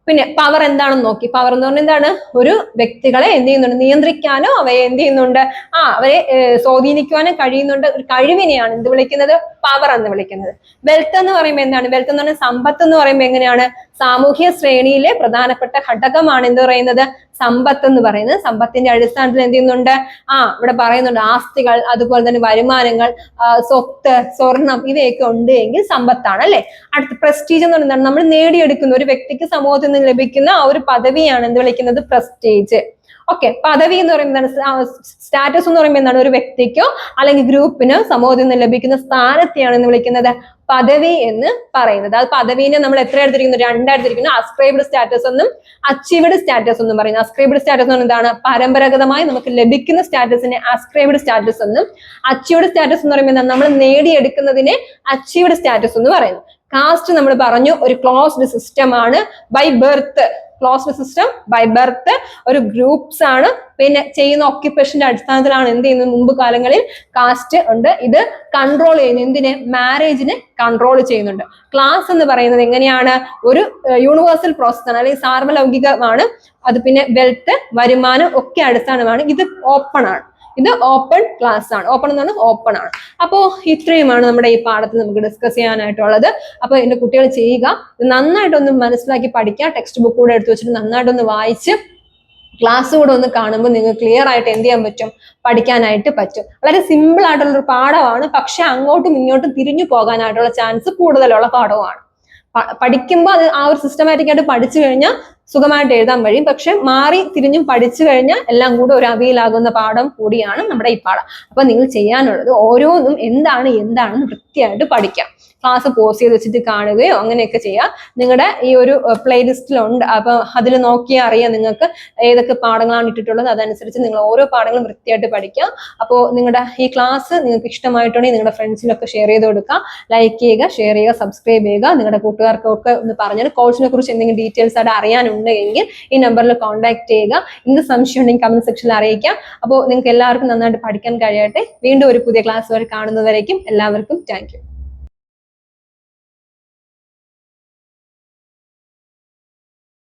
പിന്നെ പവർ എന്താണെന്ന് നോക്കി. പവർ എന്ന് പറഞ്ഞാൽ എന്താണ്? ഒരു വ്യക്തികളെ എന്ത് ചെയ്യുന്നുണ്ട്? നിയന്ത്രിക്കാനോ അവയെ എന്ത് ചെയ്യുന്നുണ്ട്? അവരെ സ്വാധീനിക്കുവാനും കഴിയുന്നുണ്ട്. ഒരു കഴിവിനെയാണ് എന്ത് വിളിക്കുന്നത്? പവർ എന്ന് വിളിക്കുന്നത്. വെൽത്ത് എന്ന് പറയുമ്പോൾ എന്താണ്? വെൽത്ത് എന്ന് പറഞ്ഞാൽ സമ്പത്ത് എന്ന് പറയുമ്പോൾ എങ്ങനെയാണ്? സാമൂഹ്യ ശ്രേണിയിലെ പ്രധാനപ്പെട്ട ഘടകമാണ് എന്ത് പറയുന്നത്? സമ്പത്ത് എന്ന് പറയുന്നത്. സമ്പത്തിന്റെ അടിസ്ഥാനത്തിൽ എന്ത് ചെയ്യുന്നുണ്ട്? ഇവിടെ പറയുന്നുണ്ട് ആസ്തികൾ, അതുപോലെ തന്നെ വരുമാനങ്ങൾ, സ്വത്ത്, സ്വർണം ഇവയൊക്കെ ഉണ്ട് എങ്കിൽ സമ്പത്താണ് അല്ലെ? അടുത്ത പ്രസ്റ്റീജ് എന്ന് പറയുന്നത് നമ്മൾ നേടിയെടുക്കുന്ന ഒരു വ്യക്തിക്ക് സമൂഹത്തിൽ നിന്ന് ലഭിക്കുന്ന ആ ഒരു പദവിയാണ് എന്ത് വിളിക്കുന്നത്? പ്രസ്റ്റീജ്. ഓക്കെ, പദവി എന്ന് പറയുമ്പോൾ എന്താണ്? സ്റ്റാറ്റസ് എന്ന് പറയുമ്പോൾ എന്താണ്? ഒരു വ്യക്തിക്കോ അല്ലെങ്കിൽ ഗ്രൂപ്പിനോ സമൂഹത്തിൽ നിന്ന് ലഭിക്കുന്ന സ്ഥാനത്തെയാണ് എന്ന് വിളിക്കുന്നത് പദവി എന്ന് പറയുന്നത്. അത് പദവിനെ നമ്മൾ എത്ര എടുത്തിരിക്കുന്നു? രണ്ടായിരത്തിരിക്കുന്നു. അസ്ക്രൈബ്ഡ് സ്റ്റാറ്റസ് എന്നും അച്ചീവ്ഡ് സ്റ്റാറ്റസ് എന്നും പറയുന്നത്. അസ്ക്രൈബ്ഡ് സ്റ്റാറ്റസ് എന്ന് എന്താണ്? പരമ്പരാഗതമായി നമുക്ക് ലഭിക്കുന്ന സ്റ്റാറ്റസിനെ അസ്ക്രൈബ്ഡ് സ്റ്റാറ്റസ് എന്നും, അച്ചീവ്ഡ് സ്റ്റാറ്റസ് എന്ന് പറയുമ്പോൾ നമ്മൾ നേടിയെടുക്കുന്നതിനെ അച്ചീവ്ഡ് സ്റ്റാറ്റസ് എന്ന് പറയുന്നു. കാസ്റ്റ് നമ്മൾ പറഞ്ഞു ഒരു ക്ലോസ്ഡ് സിസ്റ്റം ആണ്. By birth, closed system by birth, ഒരു ഗ്രൂപ്പ്സ് ആണ്. പിന്നെ ചെയ്യുന്ന ഓക്യുപ്പേഷന്റെ അടിസ്ഥാനത്തിലാണ് എന്ത് ചെയ്യുന്നത്? മുമ്പ് കാലങ്ങളിൽ കാസ്റ്റ് ഉണ്ട്. ഇത് കൺട്രോൾ ചെയ്യുന്നു എന്തിനെ? മാരേജിനെ കൺട്രോൾ ചെയ്യുന്നുണ്ട്. ക്ലാസ് എന്ന് പറയുന്നത് എങ്ങനെയാണ്? ഒരു യൂണിവേഴ്സൽ പ്രോസസ് ആണ്, അല്ലെങ്കിൽ സാർവലൗകികമാണ്. അത് പിന്നെ വെൽത്ത്, വരുമാനം ഒക്കെ അടിസ്ഥാനമാണ്. ഇത് ഓപ്പൺ ആണ്. ഇത് ഓപ്പൺ ക്ലാസ് ആണ്. ഓപ്പൺ എന്ന് പറഞ്ഞാൽ ഓപ്പൺ ആണ്. അപ്പോൾ ഇത്രയുമാണ് നമ്മുടെ ഈ പാഠത്തിൽ നമുക്ക് ഡിസ്കസ് ചെയ്യാനായിട്ടുള്ളത്. അപ്പൊ എന്റെ കുട്ടികൾ ചെയ്യുക, നന്നായിട്ടൊന്ന് മനസ്സിലാക്കി പഠിക്കുക. ടെക്സ്റ്റ് ബുക്ക് കൂടെ എടുത്തു വെച്ചിട്ട് നന്നായിട്ടൊന്ന് വായിച്ച് ക്ലാസ് കൂടെ ഒന്ന് കാണുമ്പോൾ നിങ്ങൾക്ക് ക്ലിയർ ആയിട്ട് എന്ത് ചെയ്യാൻ പറ്റും? പഠിക്കാനായിട്ട് പറ്റും. വളരെ സിമ്പിൾ ആയിട്ടുള്ള ഒരു പാഠമാണ്, പക്ഷെ അങ്ങോട്ടും ഇങ്ങോട്ടും തിരിഞ്ഞു പോകാനായിട്ടുള്ള ചാൻസ് കൂടുതലുള്ള പാഠമാണ്. പഠിക്കുമ്പോൾ അത് ആ ഒരു സിസ്റ്റമാറ്റിക് ആയിട്ട് പഠിച്ചു കഴിഞ്ഞാൽ സുഖമായിട്ട് എഴുതാൻ കഴിയും. പക്ഷെ മാറി തിരിഞ്ഞും പഠിച്ചു കഴിഞ്ഞാൽ എല്ലാം കൂടെ ഒരു അവിയിലാകുന്ന പാഠം കൂടിയാണ് നമ്മുടെ ഈ പാഠം. അപ്പൊ നിങ്ങൾ ചെയ്യാനുള്ളത് ഓരോന്നും എന്താണെന്ന് വൃത്തിയായിട്ട് പഠിക്കാം. ക്ലാസ് പോസ് ചെയ്ത് വെച്ചിട്ട് കാണുകയോ അങ്ങനെയൊക്കെ ചെയ്യാം. നിങ്ങളുടെ ഈ ഒരു പ്ലേലിസ്റ്റിലുണ്ട്. അപ്പൊ അതിൽ നോക്കിയാൽ അറിയാം നിങ്ങൾക്ക് ഏതൊക്കെ പാഠങ്ങളാണ് ഇട്ടിട്ടുള്ളത്. അതനുസരിച്ച് നിങ്ങൾ ഓരോ പാഠങ്ങളും വൃത്തിയായിട്ട് പഠിക്കാം. അപ്പോൾ നിങ്ങളുടെ ഈ ക്ലാസ് നിങ്ങൾക്ക് ഇഷ്ടമായിട്ടുണ്ടെങ്കിൽ നിങ്ങളുടെ ഫ്രണ്ട്സിനൊക്കെ ഷെയർ ചെയ്ത് കൊടുക്കുക. ലൈക്ക് ചെയ്യുക, ഷെയർ ചെയ്യുക, സബ്സ്ക്രൈബ് ചെയ്യുക. നിങ്ങളുടെ കൂട്ടുകാർക്കൊക്കെ ഒന്ന് പറഞ്ഞാൽ കോഴ്സിനെ കുറിച്ച് എന്തെങ്കിലും ഡീറ്റെയിൽസ് ആയിട്ട് അറിയാനുണ്ടെങ്കിൽ ഈ നമ്പറിൽ കോൺടാക്ട് ചെയ്യുക. എന്ത് സംശയം ഉണ്ടെങ്കിൽ കമന്റ് സെക്ഷനിൽ അറിയിക്കാം. അപ്പോൾ നിങ്ങൾക്ക് എല്ലാവർക്കും നന്നായിട്ട് പഠിക്കാൻ കഴിയട്ടെ. വീണ്ടും ഒരു പുതിയ ക്ലാസ് വരെ കാണുന്നവരേക്കും എല്ലാവർക്കും താങ്ക് യു.